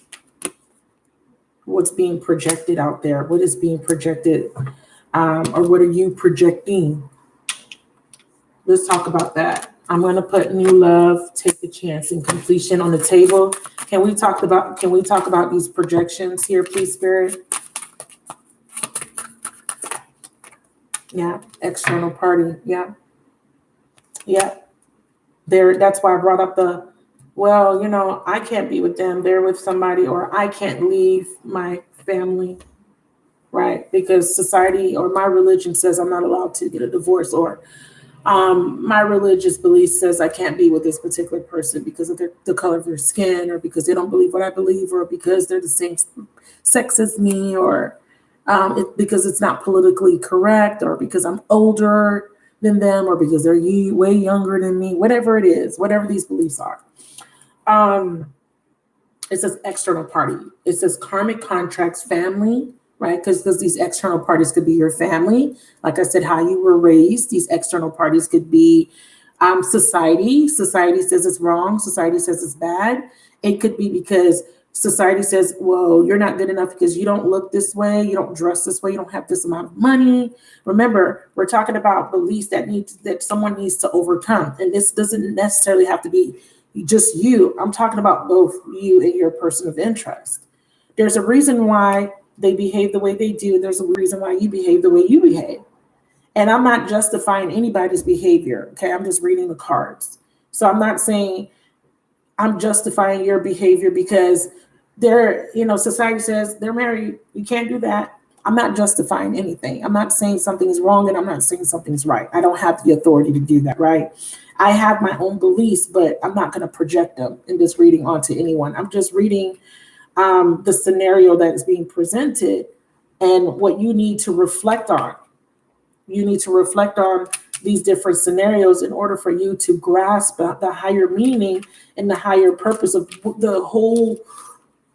What's being projected out there? What is being projected? Or what are you projecting? Let's talk about that. I'm going to put new love, take the chance, and completion on the table. Can we talk about these projections here, please, Spirit? Yeah, external party. Yeah. That's why I brought up I can't be with them. They're with somebody, or I can't leave my family, right? Because society or my religion says I'm not allowed to get a divorce, or my religious belief says I can't be with this particular person because of the color of their skin, or because they don't believe what I believe, or because they're the same sex as me, or because it's not politically correct, or because I'm older than them, or because they're way younger than me, whatever it is, whatever these beliefs are. It says external party. It says karmic contracts, family, right? Because these external parties could be your family. Like I said, how you were raised. These external parties could be society. Society says it's wrong. Society says it's bad. It could be because society says, well, you're not good enough because you don't look this way. You don't dress this way. You don't have this amount of money. Remember, we're talking about beliefs that someone needs to overcome. And this doesn't necessarily have to be just you. I'm talking about both you and your person of interest. There's a reason why they behave the way they do. There's a reason why you behave the way you behave. And I'm not justifying anybody's behavior. Okay. I'm just reading the cards. So I'm not saying I'm justifying your behavior because society says they're married. You can't do that. I'm not justifying anything. I'm not saying something is wrong and I'm not saying something's right. I don't have the authority to do that, right? I have my own beliefs, but I'm not going to project them in this reading onto anyone. I'm just reading the scenario that is being presented and what you need to reflect on. You need to reflect on these different scenarios in order for you to grasp the higher meaning and the higher purpose of the whole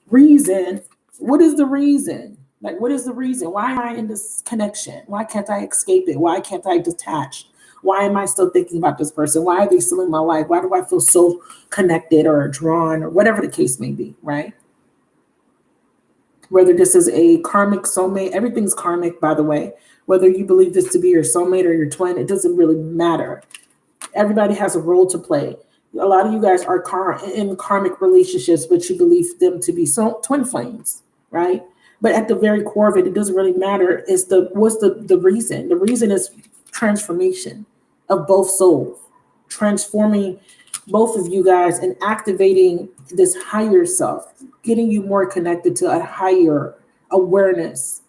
reason. What is the reason? Like, what is the reason? Why am I in this connection? Why can't I escape it? Why can't I detach? Why am I still thinking about this person? Why are they still in my life? Why do I feel so connected or drawn, or whatever the case may be, right? Whether this is a karmic soulmate, everything's karmic, by the way. Whether you believe this to be your soulmate or your twin, it doesn't really matter. Everybody has a role to play. A lot of you guys are in karmic relationships, but you believe them to be twin flames, right? But at the very core of it, it doesn't really matter. What's the reason? The reason is transformation of both souls, transforming both of you guys and activating this higher self, getting you more connected to a higher awareness,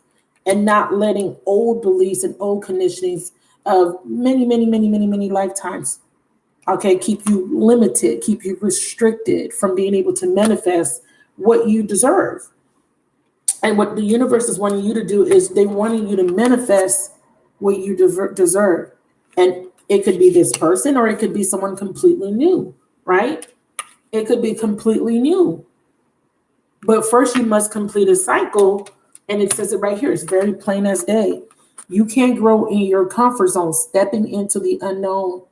and not letting old beliefs and old conditionings of many lifetimes, okay, keep you limited, keep you restricted from being able to manifest what you deserve. And what the universe is wanting you to do is they wanting you to manifest what you deserve. And it could be this person or it could be someone completely new, right? It could be completely new. But first you must complete a cycle. And it says it right here. It's very plain as day. You can't grow in your comfort zone. Stepping into the unknown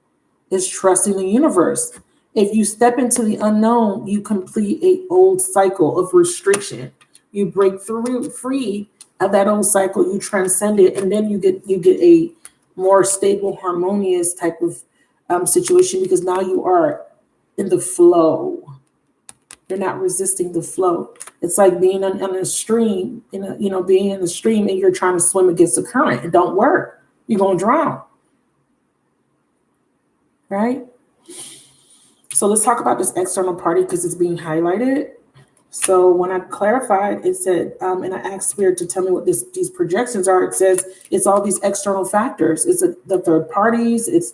is trusting the universe. If you step into the unknown, you complete a old cycle of restriction. You break free of that old cycle, you transcend it, and then you get a more stable, harmonious type of situation, because now you are in the flow. You're not resisting the flow. It's like being on a stream, being in the stream and you're trying to swim against the current. It don't work. You're gonna drown. Right? So let's talk about this external party because it's being highlighted. So when I clarified, it said, and I asked Spirit to tell me what these projections are. It says it's all these external factors. It's the third parties. It's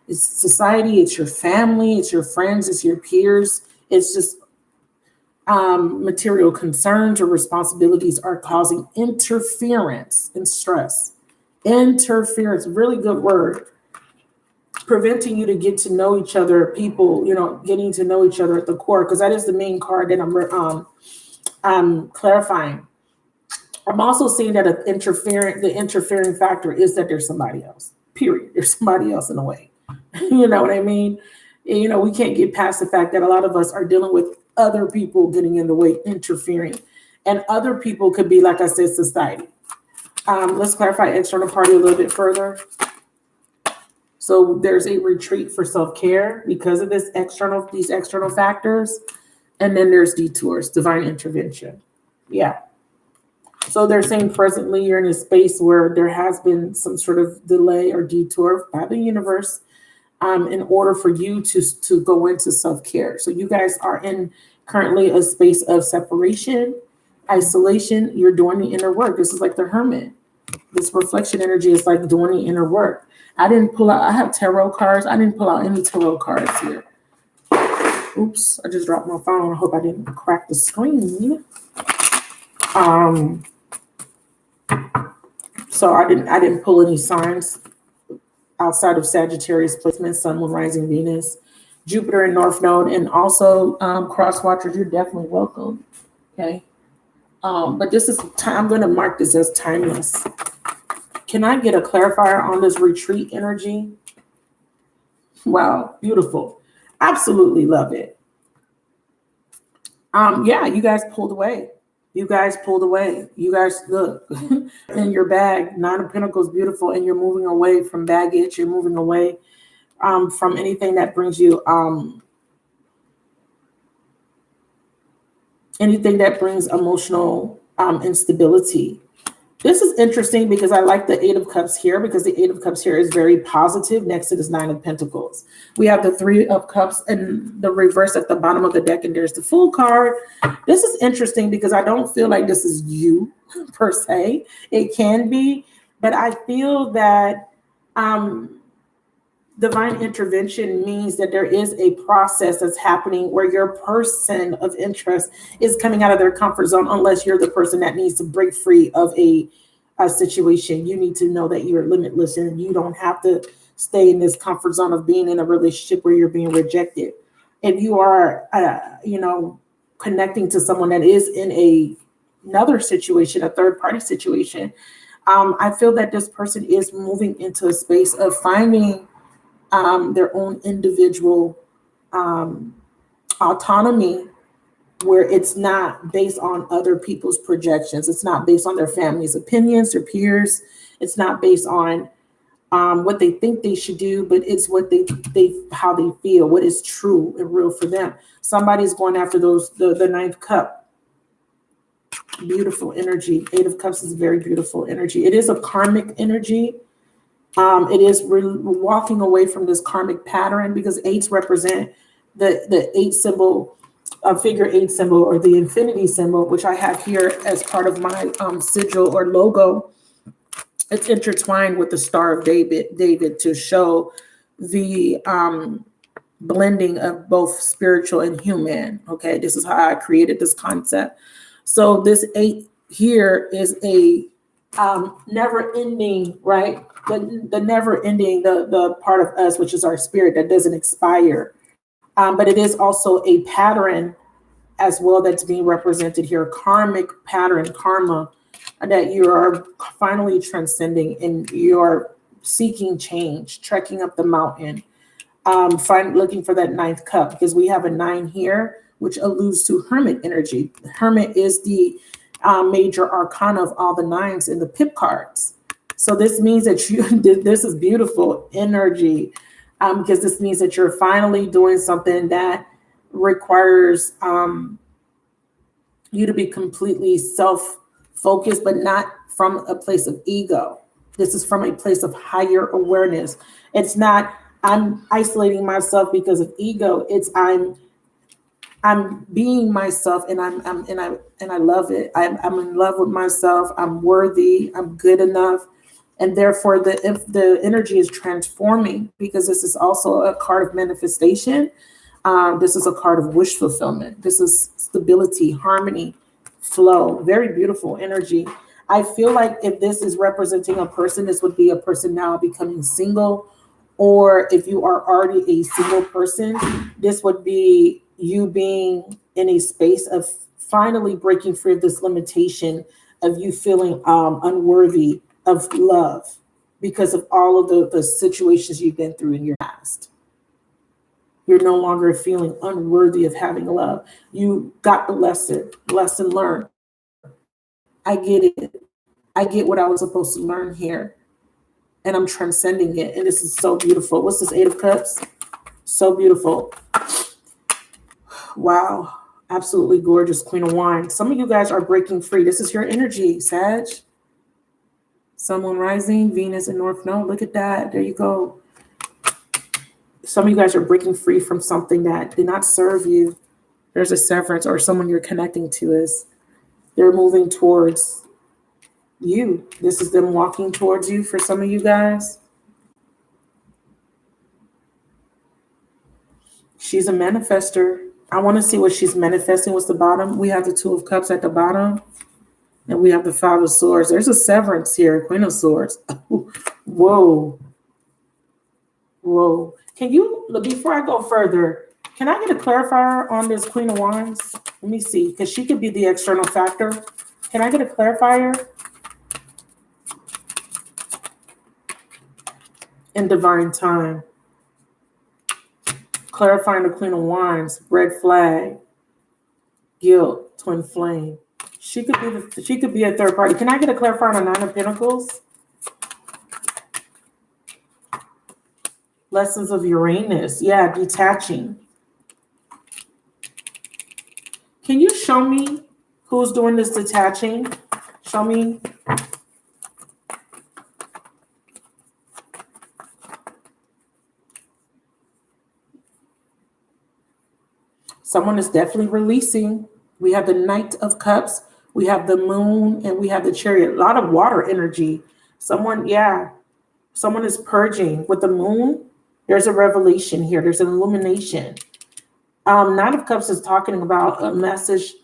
society. It's your family. It's your friends. It's your peers. It's just material concerns or responsibilities are causing interference and stress. Interference, really good word. Preventing you to get to know each other, people, getting to know each other at the core, because that is the main card that I'm clarifying. I'm also seeing that the interfering factor is that there's somebody else, period. There's somebody else in the way. You know what I mean? We can't get past the fact that a lot of us are dealing with other people getting in the way, interfering. And other people could be, like I said, society. Let's clarify external party a little bit further. So there's a retreat for self-care because of these external factors. And then there's detours, divine intervention. Yeah. So they're saying presently you're in a space where there has been some sort of delay or detour by the universe in order for you to go into self-care. So you guys are in currently a space of separation, isolation. You're doing the inner work. This is like the hermit. This reflection energy is like doing the inner work. I have tarot cards. I didn't pull out any tarot cards here. Oops, I just dropped my phone. I hope I didn't crack the screen. So I didn't pull any signs outside of Sagittarius placement, Sun, Moon, Rising, Venus, Jupiter, and North Node, and also cross watchers. You're definitely welcome. Okay, but this is I'm going to mark this as timeless. Can I get a clarifier on this retreat energy? Wow, beautiful. Absolutely love it. Yeah, you guys pulled away. You guys look in your bag. Nine of Pentacles, beautiful, and you're moving away from baggage. You're moving away from anything that brings you anything that brings emotional instability. This is interesting because I like the Eight of Cups here, because the Eight of Cups here is very positive next to this Nine of Pentacles. We have the Three of Cups and the reverse at the bottom of the deck, and there's the Fool card. This is interesting because I don't feel like this is you per se. It can be, but I feel that divine intervention means that there is a process that's happening where your person of interest is coming out of their comfort zone, unless you're the person that needs to break free of a situation. You need to know that you're limitless and you don't have to stay in this comfort zone of being in a relationship where you're being rejected. If you are, connecting to someone that is in another situation, a third party situation, I feel that this person is moving into a space of finding their own individual autonomy, where it's not based on other people's projections. It's not based on their family's opinions, their peers. It's not based on what they think they should do, but it's what they how they feel, what is true and real for them. Somebody's going after the Ninth Cup. Beautiful energy. Eight of Cups is very beautiful energy. It is a karmic energy. It is walking away from this karmic pattern, because eights represent the eight symbol, figure eight symbol, or the infinity symbol, which I have here as part of my sigil or logo. It's intertwined with the Star of David to show the blending of both spiritual and human. Okay, this is how I created this concept. So this eight here is a never ending, right? The never ending, the part of us, which is our spirit that doesn't expire. But it is also a pattern as well that's being represented here, karmic pattern, karma, that you are finally transcending and you're seeking change, trekking up the mountain, looking for that ninth cup, because we have a 9 here, which alludes to hermit energy. Hermit is the major arcana of all the 9s in the pip cards. So this means that this is beautiful energy, because this means that you're finally doing something that requires you to be completely self-focused, but not from a place of ego. This is from a place of higher awareness. It's not I'm isolating myself because of ego. It's I'm being myself, and I love it. I'm in love with myself. I'm worthy. I'm good enough. And therefore, if the energy is transforming, because this is also a card of manifestation. This is a card of wish fulfillment. This is stability, harmony, flow. Very beautiful energy. I feel like if this is representing a person, this would be a person now becoming single, or if you are already a single person, this would be you being in a space of finally breaking free of this limitation of you feeling unworthy of love because of all of the situations you've been through in your past. You're no longer feeling unworthy of having love. You got the lesson learned. I get it. I get what I was supposed to learn here. And I'm transcending it. And this is so beautiful. What's this 8 of Cups? So beautiful. Wow. Absolutely gorgeous. Queen of Wands. Some of you guys are breaking free. This is your energy, Sag. Sun, Moon, Rising, Venus, and North Node. Look at that. There you go. Some of you guys are breaking free from something that did not serve you. There's a severance, or someone you're connecting to is they're moving towards you. This is them walking towards you for some of you guys. She's a manifester. I want to see what she's manifesting. What's the bottom? We have the 2 of Cups at the bottom. And we have the 5 of Swords. There's a severance here. Queen of Swords. Whoa. Whoa. Can you, before I go further, can I get a clarifier on this Queen of Wands? Let me see, because she could be the external factor. Can I get a clarifier? In divine time. Clarifying the Queen of Wands, red flag, guilt, twin flame. She could be a third party. Can I get a clarifier on the 9 of Pentacles? Lessons of Uranus. Yeah, detaching. Can you show me who's doing this detaching? Show me. Someone is definitely releasing. We have the Knight of Cups. We have the Moon, and we have the Chariot. A lot of water energy. Someone is purging. With the Moon, there's a revelation here. There's an illumination. Knight of Cups is talking about a message.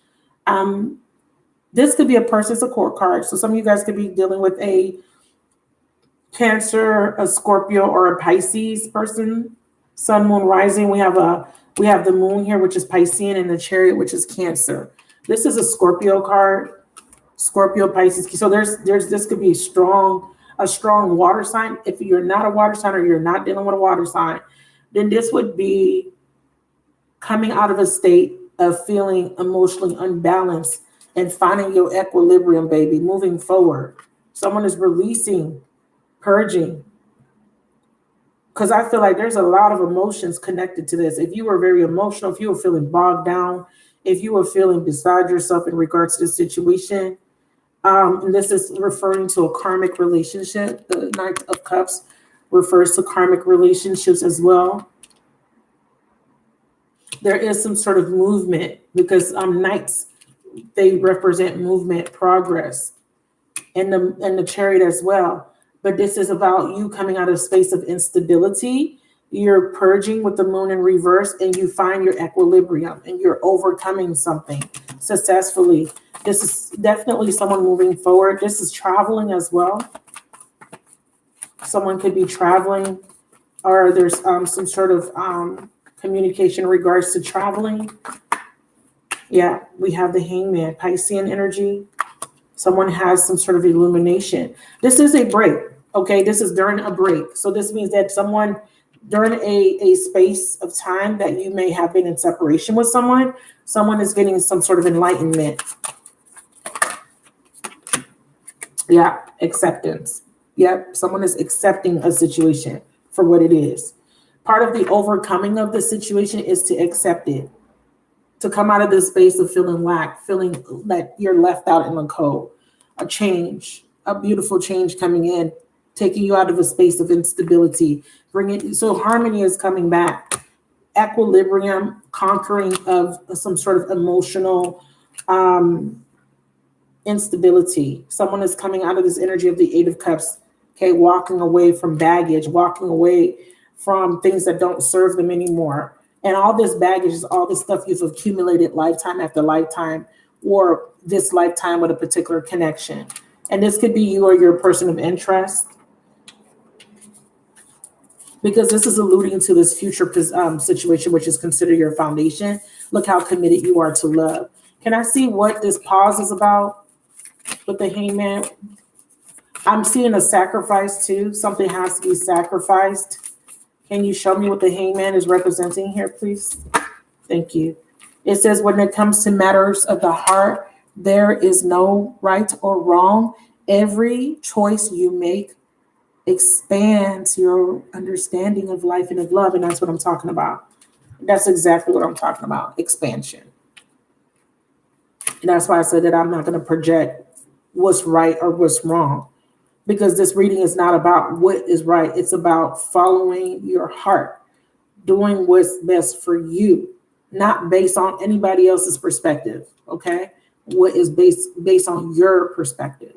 This could be a person. It's a court card. So some of you guys could be dealing with a Cancer, a Scorpio, or a Pisces person. Sun, Moon, Rising. We have the Moon here, which is Piscean, and the Chariot, which is Cancer. This is a Scorpio card. Scorpio, Pisces. So this could be a strong water sign. If you're not a water sign, or you're not dealing with a water sign, then this would be coming out of a state of feeling emotionally unbalanced and finding your equilibrium, baby, moving forward. Someone is releasing, purging. Because I feel like there's a lot of emotions connected to this. If you were very emotional, if you were feeling bogged down, if you were feeling beside yourself in regards to the situation, and this is referring to a karmic relationship. The Knight of Cups refers to karmic relationships as well. There is some sort of movement, because Knights, they represent movement, progress, and the Chariot as well. But this is about you coming out of a space of instability. You're purging with the Moon in reverse, and you find your equilibrium, and you're overcoming something successfully. This is definitely someone moving forward. This is traveling as well. Someone could be traveling, or there's some sort of communication in regards to traveling. Yeah, we have the Hangman, Piscean energy. Someone has some sort of illumination. This is a break, okay? This is during a break. So this means that someone, during a space of time that you may have been in separation with someone is getting some sort of enlightenment. Yeah, acceptance. Yep, someone is accepting a situation for what it is. Part of the overcoming of the situation is to accept it, to come out of this space of feeling lack, feeling that you're left out in the cold. A change, a beautiful change coming in, taking you out of a space of instability, so harmony is coming back, equilibrium, conquering of some sort of emotional instability. Someone is coming out of this energy of the Eight of Cups, okay, walking away from baggage, walking away from things that don't serve them anymore. And all this baggage is all this stuff you've accumulated lifetime after lifetime, or this lifetime with a particular connection. And this could be you or your person of interest, because this is alluding to this future situation, which is considered your foundation. Look how committed you are to love. Can I see what this pause is about with the Hangman? I'm seeing a sacrifice too. Something has to be sacrificed. Can you show me what the Hangman is representing here, please? Thank you. It says, when it comes to matters of the heart, there is no right or wrong. Every choice you make expands your understanding of life and of love. And that's what I'm talking about. That's exactly what I'm talking about, expansion. And that's why I said that I'm not going to project what's right or what's wrong, because this reading is not about what is right. It's about following your heart, doing what's best for you, not based on anybody else's perspective, okay? What is based on your perspective.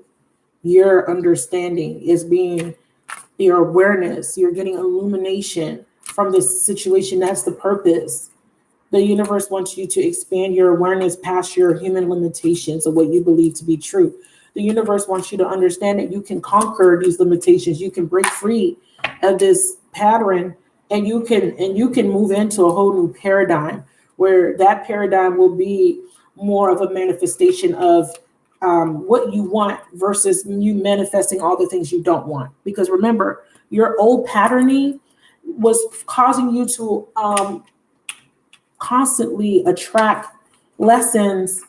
Your understanding is being your awareness. You're getting illumination from this situation. That's the purpose. The universe wants you to expand your awareness past your human limitations of what you believe to be true. The universe wants you to understand that you can conquer these limitations. You can break free of this pattern, and you can move into a whole new paradigm, where that paradigm will be more of a manifestation of what you want versus you manifesting all the things you don't want. Because remember, your old patterning was causing you to constantly attract lessons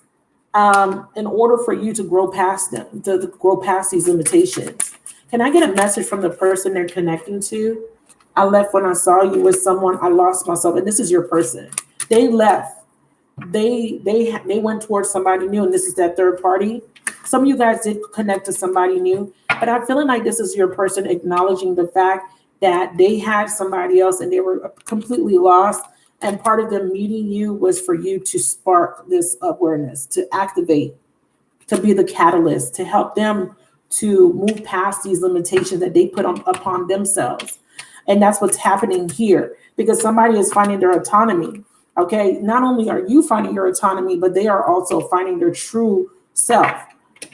in order for you to grow past them, to grow past these limitations. Can I get a message from the person they're connecting to? I left when I saw you with someone. I lost myself. And this is your person. They left. They went towards somebody new, and this is that third party. Some of you guys did connect to somebody new, but I'm feeling like this is your person acknowledging the fact that they had somebody else and they were completely lost. And part of them meeting you was for you to spark this awareness, to activate, to be the catalyst, to help them to move past these limitations that they put upon themselves. And that's what's happening here, because somebody is finding their autonomy. Okay, not only are you finding your autonomy, but they are also finding their true self.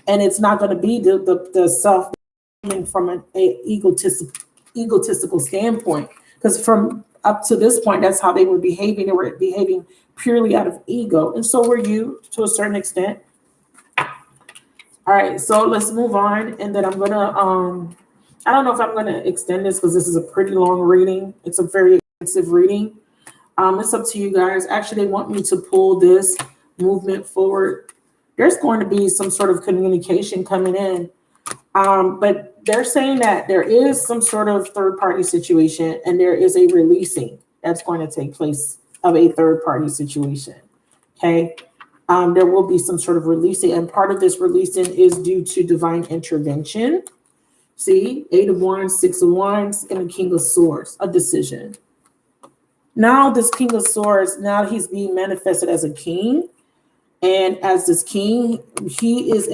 And it's not going to be the self from an egotistical standpoint, because from up to this point, that's how they were behaving. They were behaving purely out of ego. And so were you, to a certain extent. All right, so let's move on. And then I'm going to, I don't know if I'm going to extend this, because this is a pretty long reading. It's a very extensive reading. It's up to you guys. Actually, they want me to pull this movement forward. There's going to be some sort of communication coming in. But they're saying that there is some sort of third-party situation, and there is a releasing that's going to take place of a third-party situation. Okay? There will be some sort of releasing, and part of this releasing is due to divine intervention. See, 8 of Wands, 6 of Wands, and the King of Swords, a decision. Now this King of Swords, now he's being manifested as a king. And as this king, he is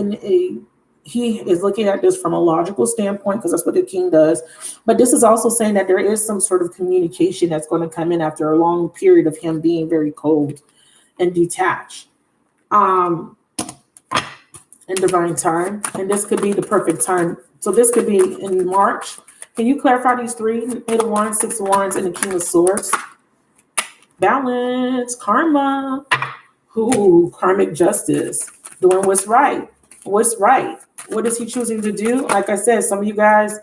looking at this from a logical standpoint, because that's what the king does. But this is also saying that there is some sort of communication that's going to come in after a long period of him being very cold and detached. in divine time. And this could be the perfect time. So this could be in March. Can you clarify these three? Eight of Wands, Six of Wands, and the King of Swords. Balance, karma. Ooh, karmic justice. Doing what's right. What's right? What is he choosing to do? Like I said, some of you guys,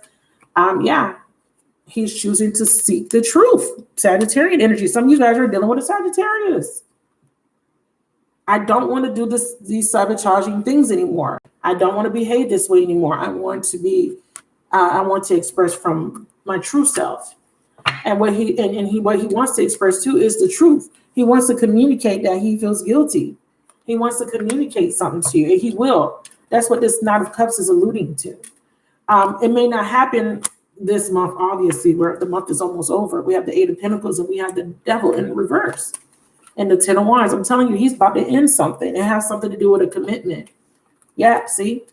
he's choosing to seek the truth. Sagittarian energy. Some of you guys are dealing with a Sagittarius. I don't want to do these sabotaging things anymore. I don't want to behave this way anymore. I want to express from my true self. And what he wants to express too is the truth. He wants to communicate that he feels guilty. He wants to communicate something to you, and he will. That's what this Knight of Cups is alluding to. It may not happen this month, obviously, where the month is almost over. We have the Eight of Pentacles and we have the Devil in reverse. And the Ten of Wands. I'm telling you, he's about to end something. It has something to do with a commitment. Yeah, see?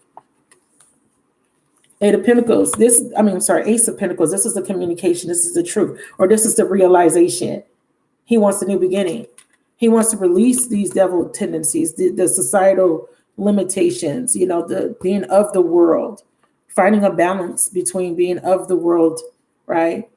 Eight of Pentacles. Ace of Pentacles. This is the communication. This is the truth. Or this is the realization. He wants a new beginning. He wants to release these devil tendencies, the societal limitations, the being of the world, finding a balance between being of the world, right?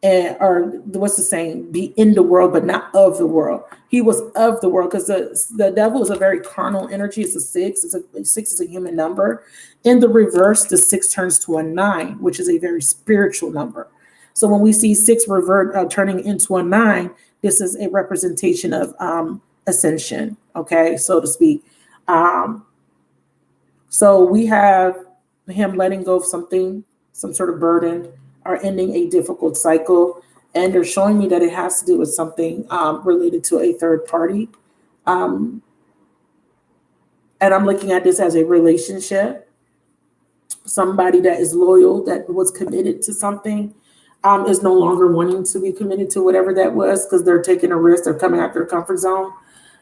Or what's the saying? Be in the world, but not of the world. He was of the world because the devil is a very carnal energy. It's a 6. Six is a human number. In the reverse, the 6 turns to a 9, which is a very spiritual number. So when we see 6 turning into a 9, this is a representation of ascension, okay, so to speak. So we have him letting go of something, some sort of burden, or ending a difficult cycle. And they're showing me that it has to do with something related to a third party. And I'm looking at this as a relationship. Somebody that is loyal, that was committed to something, is no longer wanting to be committed to whatever that was because they're taking a risk. They're coming out their comfort zone.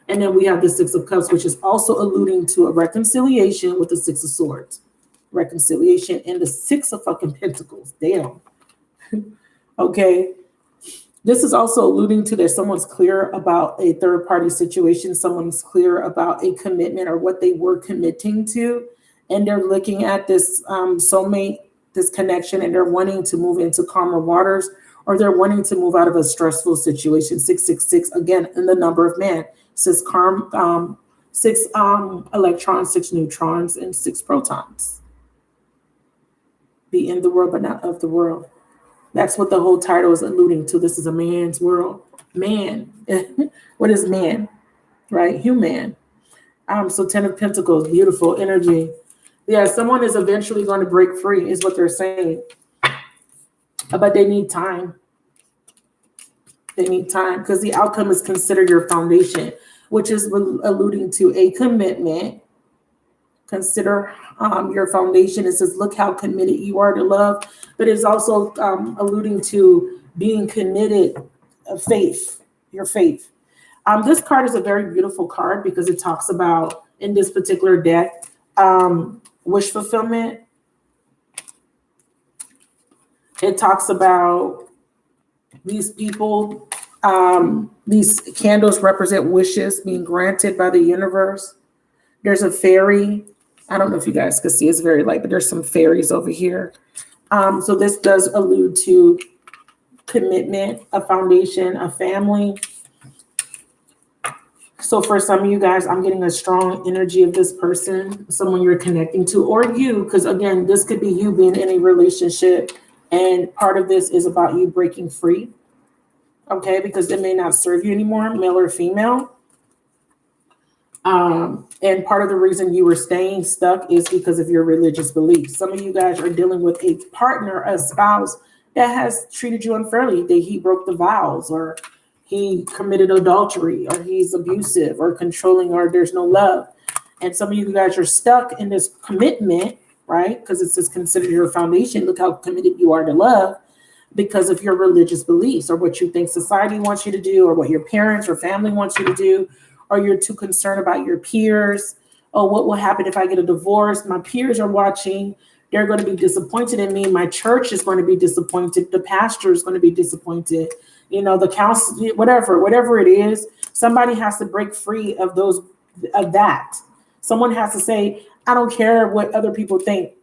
And then we have the Six of Cups, which is also alluding to a reconciliation with the Six of Swords. Reconciliation and the Six of fucking Pentacles. Damn. Okay. This is also alluding to that someone's clear about a third party situation. Someone's clear about a commitment or what they were committing to. And they're looking at this soulmate, this connection, and they're wanting to move into calmer waters, or they're wanting to move out of a stressful situation. 666, again, in the number of man. 6 electrons, 6 neutrons, and 6 protons. Be in the world, but not of the world. That's what the whole title is alluding to. This is a man's world. Man. What is man? Right? Human. So 10 of Pentacles, beautiful energy. Yeah, someone is eventually going to break free, is what they're saying. But they need time. They need time because the outcome is consider your foundation, which is alluding to a commitment. Consider your foundation. It says, look how committed you are to love. But it's also alluding to being committed, faith, your faith. This card is a very beautiful card because it talks about, in this particular deck, wish fulfillment. It talks about these people, these candles represent wishes being granted by the universe. There's a fairy. I don't know if you guys can see, it's very light, but there's some fairies over here. So this does allude to commitment, a foundation, a family. So for some of you guys, I'm getting a strong energy of this person, someone you're connecting to, or you, because again, this could be you being in a relationship, and part of this is about you breaking free, okay, because it may not serve you anymore, male or female. And part of the reason you were staying stuck is because of your religious beliefs. Some of you guys are dealing with a partner, a spouse that has treated you unfairly, that he broke the vows, or he committed adultery, or he's abusive or controlling, or there's no love. And some of you guys are stuck in this commitment, right? Because it says consider your foundation. Look how committed you are to love because of your religious beliefs, or what you think society wants you to do, or what your parents or family wants you to do, or you're too concerned about your peers. Oh, what will happen if I get a divorce? My peers are watching. They're going to be disappointed in me. My church is going to be disappointed. The pastor is going to be disappointed. The council, whatever it is, somebody has to break free of that. Someone has to say, I don't care what other people think.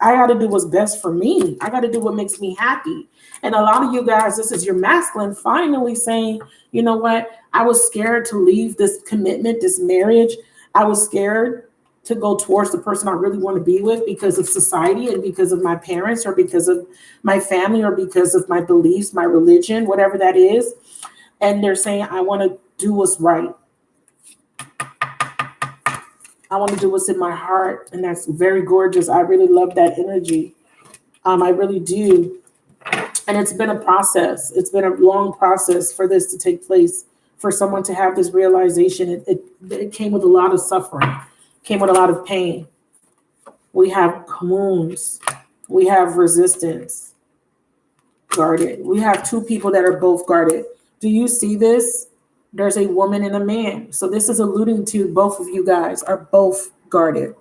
I got to do what's best for me. I got to do what makes me happy. And a lot of you guys, this is your masculine finally saying, you know what? I was scared to leave this commitment, this marriage. I was scared to go towards the person I really want to be with because of society and because of my parents or because of my family or because of my beliefs, my religion, whatever that is. And they're saying, I want to do what's right. I want to do what's in my heart. And that's very gorgeous. I really love that energy. I really do. And it's been a process. It's been a long process for this to take place, for someone to have this realization. It came with a lot of suffering, came with a lot of pain. We have wounds. We have resistance, guarded. We have two people that are both guarded. Do you see this? There's a woman and a man. So this is alluding to both of you guys are both guarded,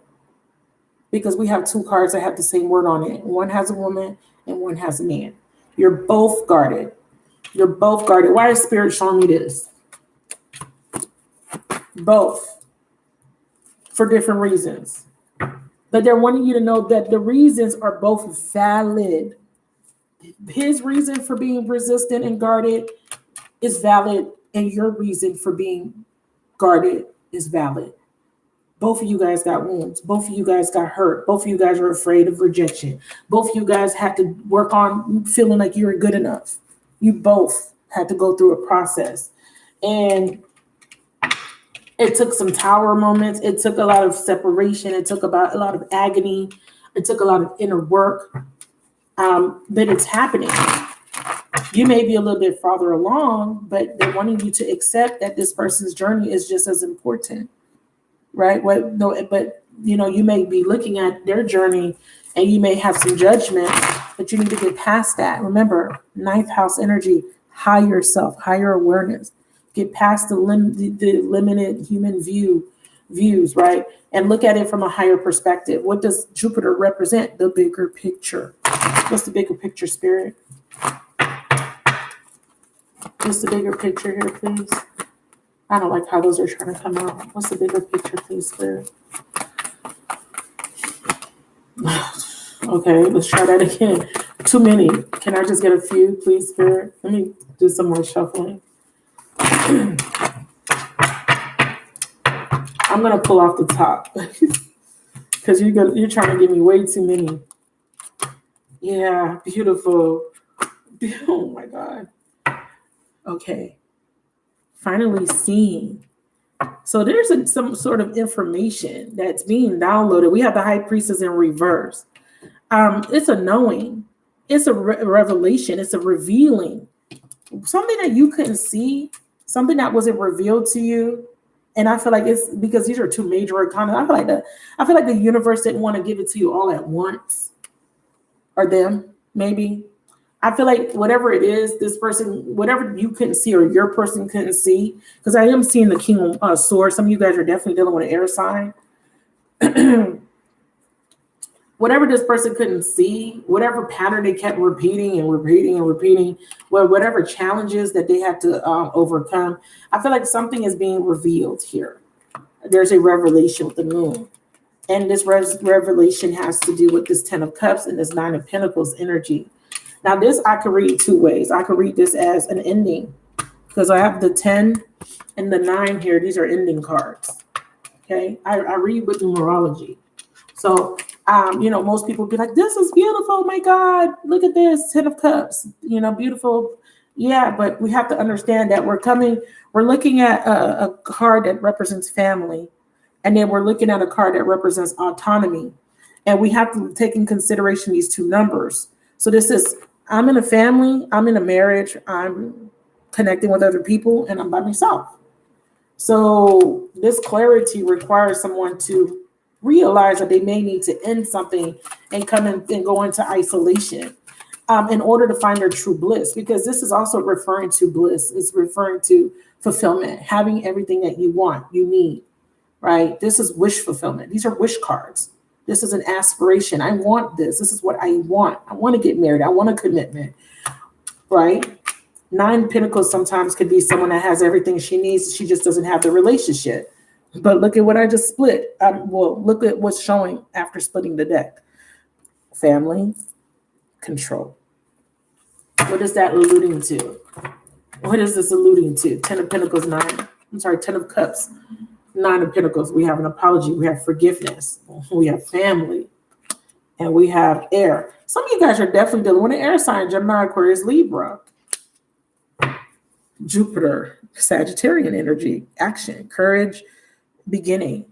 because we have two cards that have the same word on it. One has a woman and one has a man. You're both guarded. You're both guarded. Why is Spirit showing me this? Both. For different reasons. But they're wanting you to know that the reasons are both valid. His reason for being resistant and guarded is valid, and your reason for being guarded is valid. Both of you guys got wounds. Both of you guys got hurt. Both of you guys are afraid of rejection. Both of you guys had to work on feeling like you were good enough. You both had to go through a process. And it took some tower moments. It took a lot of separation. It took about a lot of agony. It took a lot of inner work. But it's happening. You may be a little bit farther along, but they're wanting you to accept that this person's journey is just as important. Right? But you may be looking at their journey and you may have some judgment, but you need to get past that. Remember, ninth house energy, higher self, higher awareness. Get past the limited human views, right? And look at it from a higher perspective. What does Jupiter represent? The bigger picture. What's the bigger picture, Spirit? What's the bigger picture here, please? I don't like how those are trying to come out. What's the bigger picture, please, Spirit? Okay, let's try that again. Too many. Can I just get a few, please, Spirit? Let me do some more shuffling. I'm going to pull off the top because you're trying to give me way too many. Yeah, beautiful. Oh, my God. Okay. Finally seeing. So there's some sort of information that's being downloaded. We have the High Priestess in reverse. It's a knowing. It's a revelation. It's a revealing. Something that you couldn't see, something that wasn't revealed to you. And I feel like it's because these are two major arcana. I feel like the universe didn't want to give it to you all at once. Or them, maybe. I feel like whatever it is, this person, whatever you couldn't see or your person couldn't see, because I am seeing the King of Swords. Some of you guys are definitely dealing with an air sign. Whatever this person couldn't see, whatever pattern they kept repeating, whatever challenges that they had to overcome, I feel like something is being revealed here. There's a revelation with the moon. And this revelation has to do with this 10 of Cups and this 9 of Pentacles energy. Now, this I could read two ways. I could read this as an ending because I have the 10 and the 9 here. These are ending cards. Okay. I read with numerology. So, most people be like, this is beautiful. Oh my God, look at this 10 of Cups, beautiful. Yeah. But we have to understand that we're looking at a card that represents family. And then we're looking at a card that represents autonomy. And we have to take in consideration these two numbers. So this is, I'm in a family, I'm in a marriage, I'm connecting with other people, and I'm by myself. So this clarity requires someone to realize that they may need to end something and come in and go into isolation in order to find their true bliss, because this is also referring to bliss. It's referring to fulfillment, having everything that you want, you need, right? This is wish fulfillment. These are wish cards. This is an aspiration. I want this. This is what I want. I want to get married. I want a commitment, right? 9 Pentacles sometimes could be someone that has everything she needs. She just doesn't have the relationship. But look at what I just split. Well, look at what's showing after splitting the deck. Family, control. What is that alluding to? What is this alluding to? 10 of Pentacles, 10 of Cups, 9 of Pentacles. We have an apology. We have forgiveness. We have family. And we have air. Some of you guys are definitely dealing with an air sign. Gemini, Aquarius, Libra. Jupiter, Sagittarian energy, action, courage, beginning.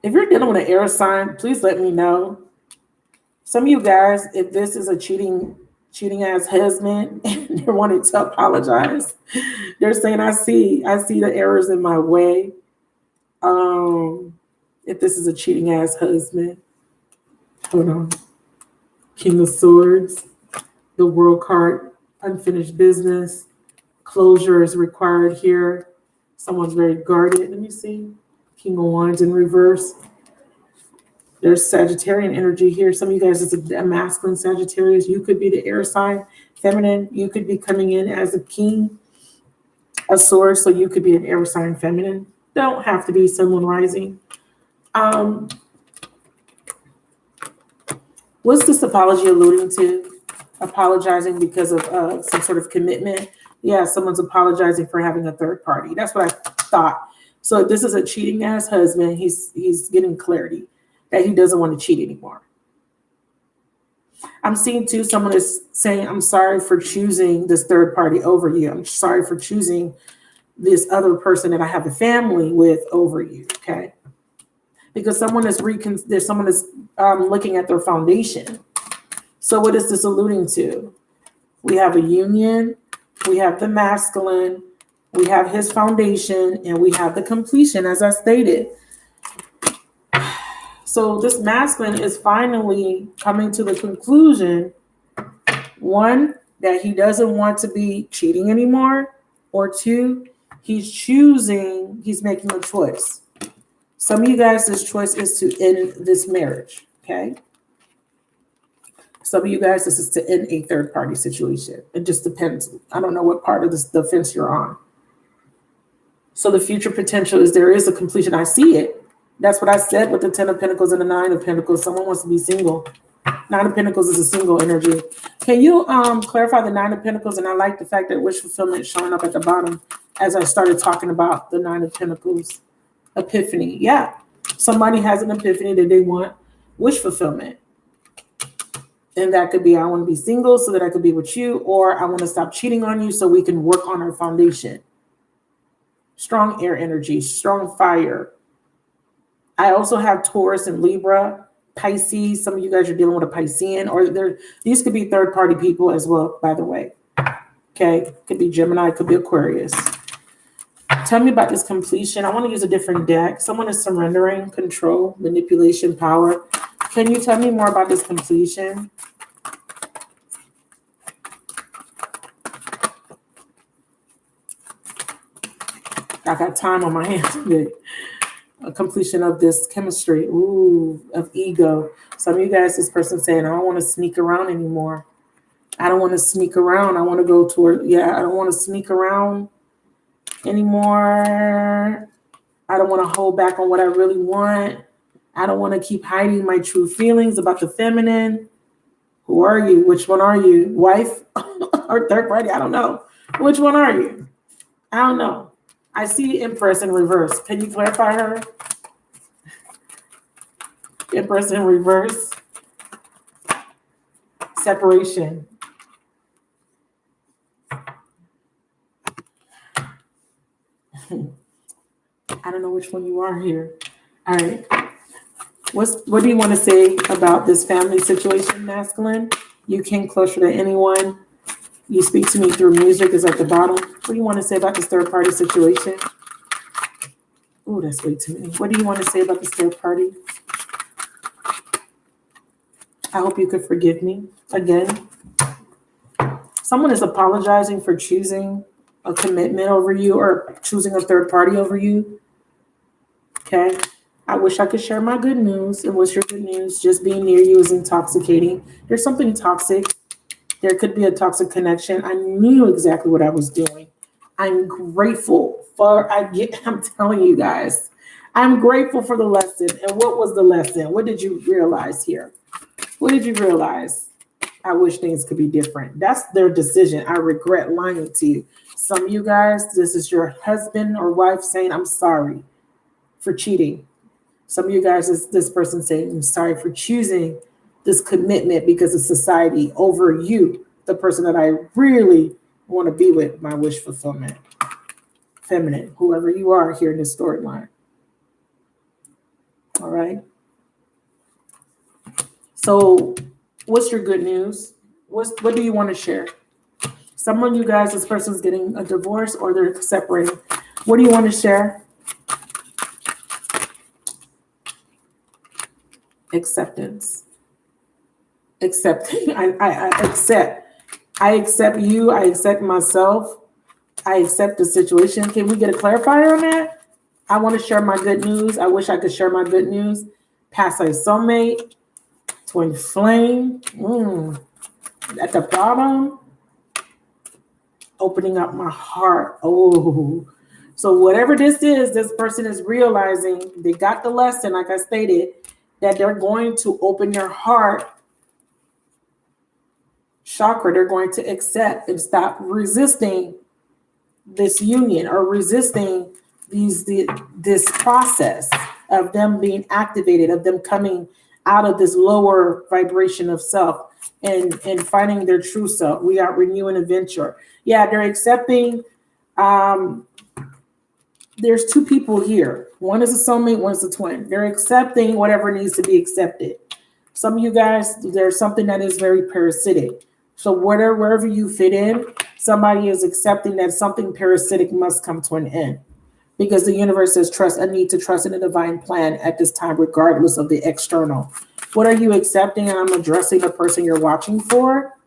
If you're dealing with an air sign, please let me know. Some of you guys, if this is a cheating ass husband and they're wanting to apologize, they're saying, I see the errors in my way. If this is a cheating ass husband, hold on. King of Swords, the World card, unfinished business, closure is required here. Someone's very guarded. Let me see. King of Wands in reverse. There's Sagittarian energy here. Some of you guys is a masculine Sagittarius. You could be the air sign, feminine. You could be coming in as a king of swords, so you could be an air sign, feminine. Don't have to be someone rising. What's this apology alluding to? Apologizing because of some sort of commitment. Yeah, someone's apologizing for having a third party. That's what I thought. So if this is a cheating ass husband, he's getting clarity that he doesn't want to cheat anymore. I'm seeing too, someone is saying, I'm sorry for choosing this third party over you. I'm sorry for choosing this other person that I have a family with over you. Okay. Because someone is looking at their foundation. So what is this alluding to? We have a union, we have the masculine, we have his foundation, and we have the completion, as I stated. So this masculine is finally coming to the conclusion, one, that he doesn't want to be cheating anymore, or two, he's making a choice. Some of you guys, this choice is to end this marriage, okay? Some of you guys, this is to end a third party situation. It just depends. I don't know what part of the fence you're on. So the future potential is there is a completion. I see it. That's what I said with the 10 of Pentacles and the 9 of Pentacles. Someone wants to be single. 9 of Pentacles is a single energy. Can you clarify the 9 of Pentacles? And I like the fact that wish fulfillment is showing up at the bottom as I started talking about the 9 of Pentacles. Epiphany. Yeah. Somebody has an epiphany that they want wish fulfillment. And that could be, I want to be single so that I could be with you, or I want to stop cheating on you so we can work on our foundation. Strong air energy, strong fire. I also have Taurus and Libra, Pisces. Some of you guys are dealing with a Piscean, or these could be third-party people as well, by the way. Okay, could be Gemini, could be Aquarius. Tell me about this completion. I want to use a different deck. Someone is surrendering, control, manipulation, power. Can you tell me more about this completion? I got time on my hands today. A completion of this chemistry, of ego. Some of you guys, this person saying, I don't want to sneak around anymore. I don't want to sneak around. I want to go toward, I don't want to sneak around anymore. I don't want to hold back on what I really want. I don't want to keep hiding my true feelings about the feminine. Who are you? Which one are you? Wife or third party? I don't know. Which one are you? I don't know. I see Empress in reverse. Can you clarify her? Empress in reverse. Separation. I don't know which one you are here. All right. What do you want to say about this family situation, masculine? You came closer to anyone. You speak to me through music is at the bottom. What do you want to say about this third party situation? Oh, that's way too many. What do you want to say about this third party? I hope you could forgive me again. Someone is apologizing for choosing a commitment over you or choosing a third party over you. Okay. I wish I could share my good news. And what's your good news? Just being near you is intoxicating. There's something toxic. There could be a toxic connection. I knew exactly what I was doing. I'm grateful for, I'm telling you guys, I'm grateful for the lesson. And what was the lesson? What did you realize here? What did you realize? I wish things could be different. That's their decision. I regret lying to you. Some of you guys, this is your husband or wife saying, I'm sorry for cheating. Some of you guys, this person saying, I'm sorry for choosing this commitment because of society over you, the person that I really want to be with, my wish fulfillment. Feminine, whoever you are here in this storyline. All right. So what's your good news? What do you want to share? Some of you guys, this person's getting a divorce or they're separating. What do you want to share? Acceptance. Accepting. I accept. I accept you. I accept myself. I accept the situation. Can we get a clarifier on that? I want to share my good news. I wish I could share my good news. Past life soulmate. Twin flame. At the bottom. Opening up my heart. Oh. So whatever this is, this person is realizing they got the lesson, like I stated, that they're going to open their heart chakra. They're going to accept and stop resisting this union or resisting this process of them being activated, of them coming out of this lower vibration of self and finding their true self. We are renewing a venture. Yeah, they're accepting. There's two people here. One is a soulmate, one's a twin. They're accepting whatever needs to be accepted. Some of you guys, there's something that is very parasitic. So wherever you fit in, somebody is accepting that something parasitic must come to an end. Because the universe says trust, I need to trust in the divine plan at this time, regardless of the external. What are you accepting? And I'm addressing the person you're watching for.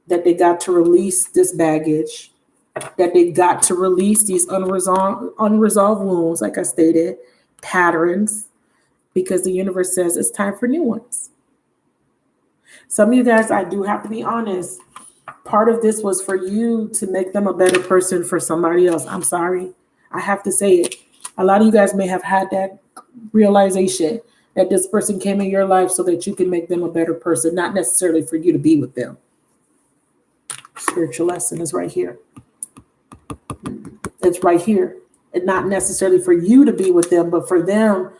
That they got to release this baggage. That they got to release these unresolved wounds, like I stated, patterns, because the universe says it's time for new ones. Some of you guys, I do have to be honest, part of this was for you to make them a better person for somebody else. I'm sorry. I have to say it. A lot of you guys may have had that realization that this person came in your life so that you can make them a better person, not necessarily for you to be with them. Spiritual lesson is right here. It's right here. And not necessarily for you to be with them, but for them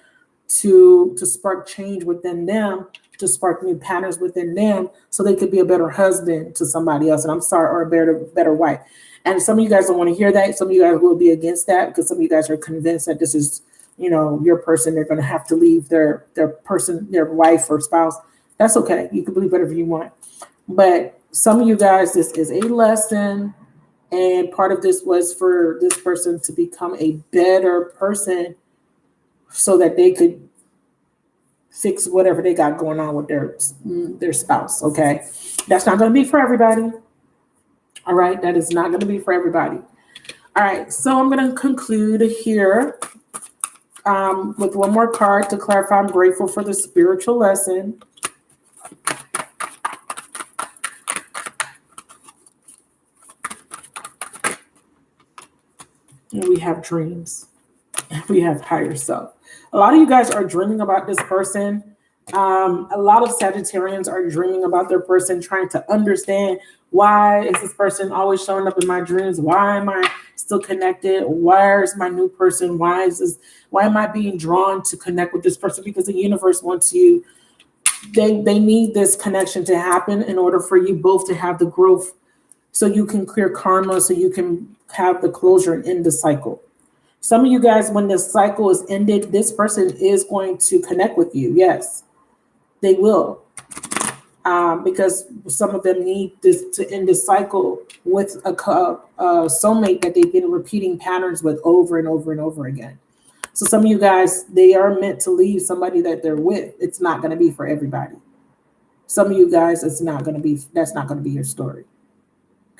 to spark change within them, to spark new patterns within them so they could be a better husband to somebody else. And I'm sorry, or a better wife. And some of you guys don't want to hear that. Some of you guys will be against that because some of you guys are convinced that this is, your person. They're going to have to leave their person, their wife or spouse. That's okay. You can believe whatever you want. But some of you guys, this is a lesson. And part of this was for this person to become a better person so that they could fix whatever they got going on with their spouse. Okay. That's not going to be for everybody. All right. That is not going to be for everybody. All right. So I'm going to conclude here with one more card to clarify. I'm grateful for the spiritual lesson. And we have dreams. We have higher self. A lot of you guys are dreaming about this person. A lot of Sagittarians are dreaming about their person, trying to understand why is this person always showing up in my dreams? Why am I still connected? Where is my new person? Why am I being drawn to connect with this person? Because the universe wants you. They need this connection to happen in order for you both to have the growth, so you can clear karma, so you can have the closure and end the cycle. Some of you guys, when this cycle is ended, this person is going to connect with you. Yes, they will. Because some of them need this to end the cycle with a soulmate that they've been repeating patterns with over and over and over again. So some of you guys, they are meant to leave somebody that they're with. It's not going to be for everybody. Some of you guys, that's not going to be your story.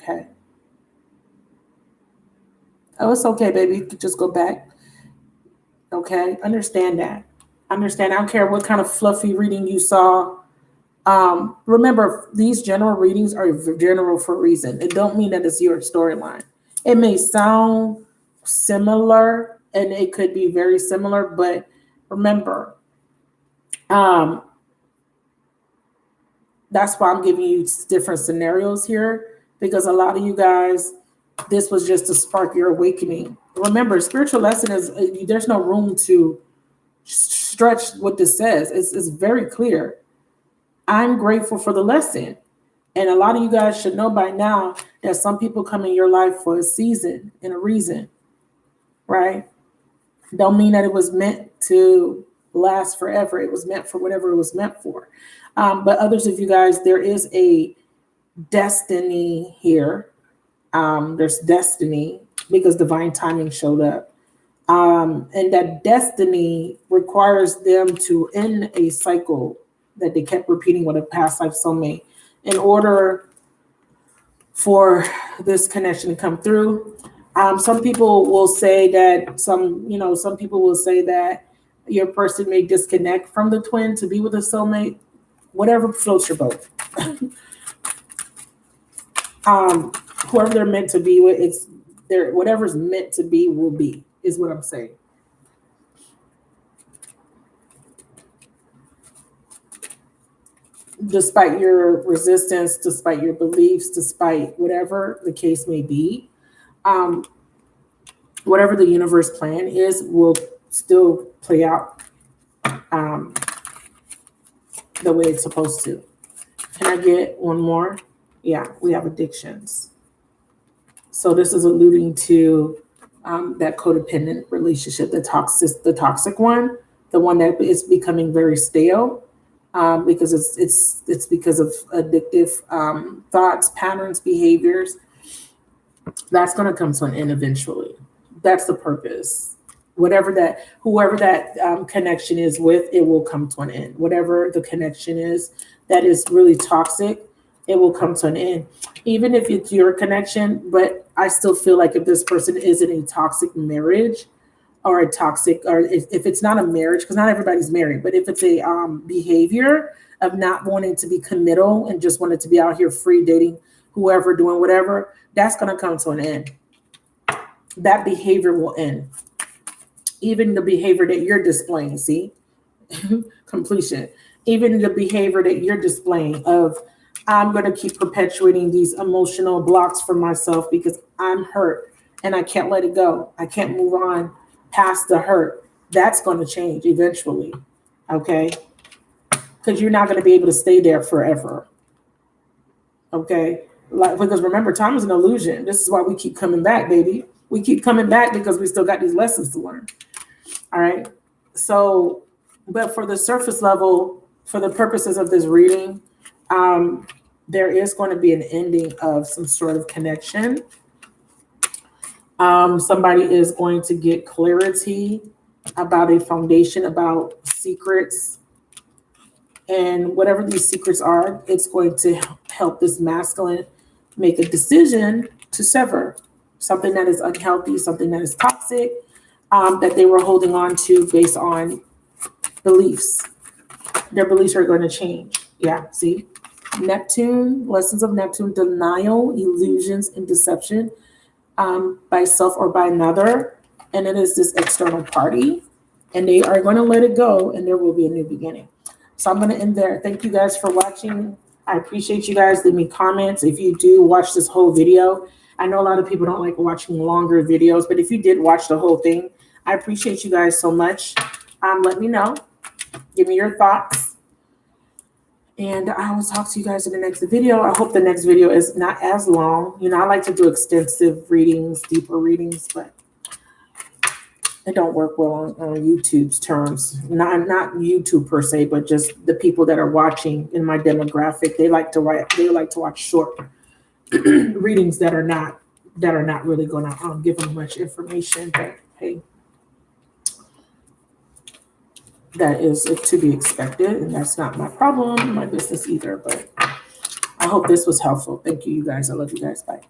Okay. Oh, it's okay, baby. You can just go back. Okay. Understand that. Understand. I don't care what kind of fluffy reading you saw. Remember, these general readings are general for a reason. It don't mean that it's your storyline. It may sound similar, and it could be very similar, but remember, that's why I'm giving you different scenarios here, because a lot of you guys, this was just to spark your awakening. Remember, spiritual lesson is, there's no room to stretch what this says. It's very clear. I'm grateful for the lesson. And a lot of you guys should know by now that some people come in your life for a season and a reason, right? Don't mean that it was meant to last forever. It was meant for whatever it was meant for. But others of you guys, there is a destiny here. There's destiny because divine timing showed up. And that destiny requires them to end a cycle that they kept repeating with a past life soulmate in order for this connection to come through. Some people will say that some people will say that your person may disconnect from the twin to be with a soulmate. Whatever floats your boat. Whoever they're meant to be with, it's there. Whatever's meant to be will be, is what I'm saying. Despite your resistance, despite your beliefs, despite whatever the case may be, whatever the universe plan is will still play out the way it's supposed to. Can I get one more? Yeah, we have addictions. So this is alluding to that codependent relationship, the toxic one, the one that is becoming very stale. Because it's because of addictive thoughts, patterns, behaviors. That's going to come to an end eventually. That's the purpose. Whoever that connection is with, it will come to an end. Whatever the connection is that is really toxic, it will come to an end. Even if it's your connection, but I still feel like if this person is in a toxic marriage, or a toxic, or if it's not a marriage, because not everybody's married, but if it's a behavior of not wanting to be committal and just wanting to be out here free dating whoever, doing whatever, that's going to come to an end. That behavior will end. Even the behavior that you're displaying, see? Completion. Even the behavior that you're displaying of, I'm going to keep perpetuating these emotional blocks for myself because I'm hurt and I can't let it go. I can't move on past the hurt. That's going to change eventually, okay? Because you're not going to be able to stay there forever, okay? Because remember, time is an illusion. This is why we keep coming back, baby. We keep coming back because we still got these lessons to learn, all right? So, but for the surface level, for the purposes of this reading, there is going to be an ending of some sort of connection. Somebody is going to get clarity about a foundation, about secrets. And whatever these secrets are, it's going to help this masculine make a decision to sever something that is unhealthy, something that is toxic, that they were holding on to based on beliefs. Their beliefs are going to change. Yeah, see? Neptune, lessons of Neptune, denial, illusions, and deception. By self or by another, and it is this external party, and they are going to let it go, and there will be a new beginning. So I'm going to end there. Thank you guys for watching. I appreciate you guys. Leave me comments if you do watch this whole video. I know a lot of people don't like watching longer videos, but if you did watch the whole thing, I appreciate you guys so much. Let me know. Give me your thoughts. And I will talk to you guys in the next video. I hope the next video is not as long. You know, I like to do extensive readings, deeper readings, but it don't work well on YouTube's terms. Not YouTube per se, but just the people that are watching in my demographic. They like to watch short readings that are not really going to give them much information. But hey, that is to be expected, and that's not my problem, my business either. But I hope this was helpful. Thank you, you guys. I love you guys. Bye.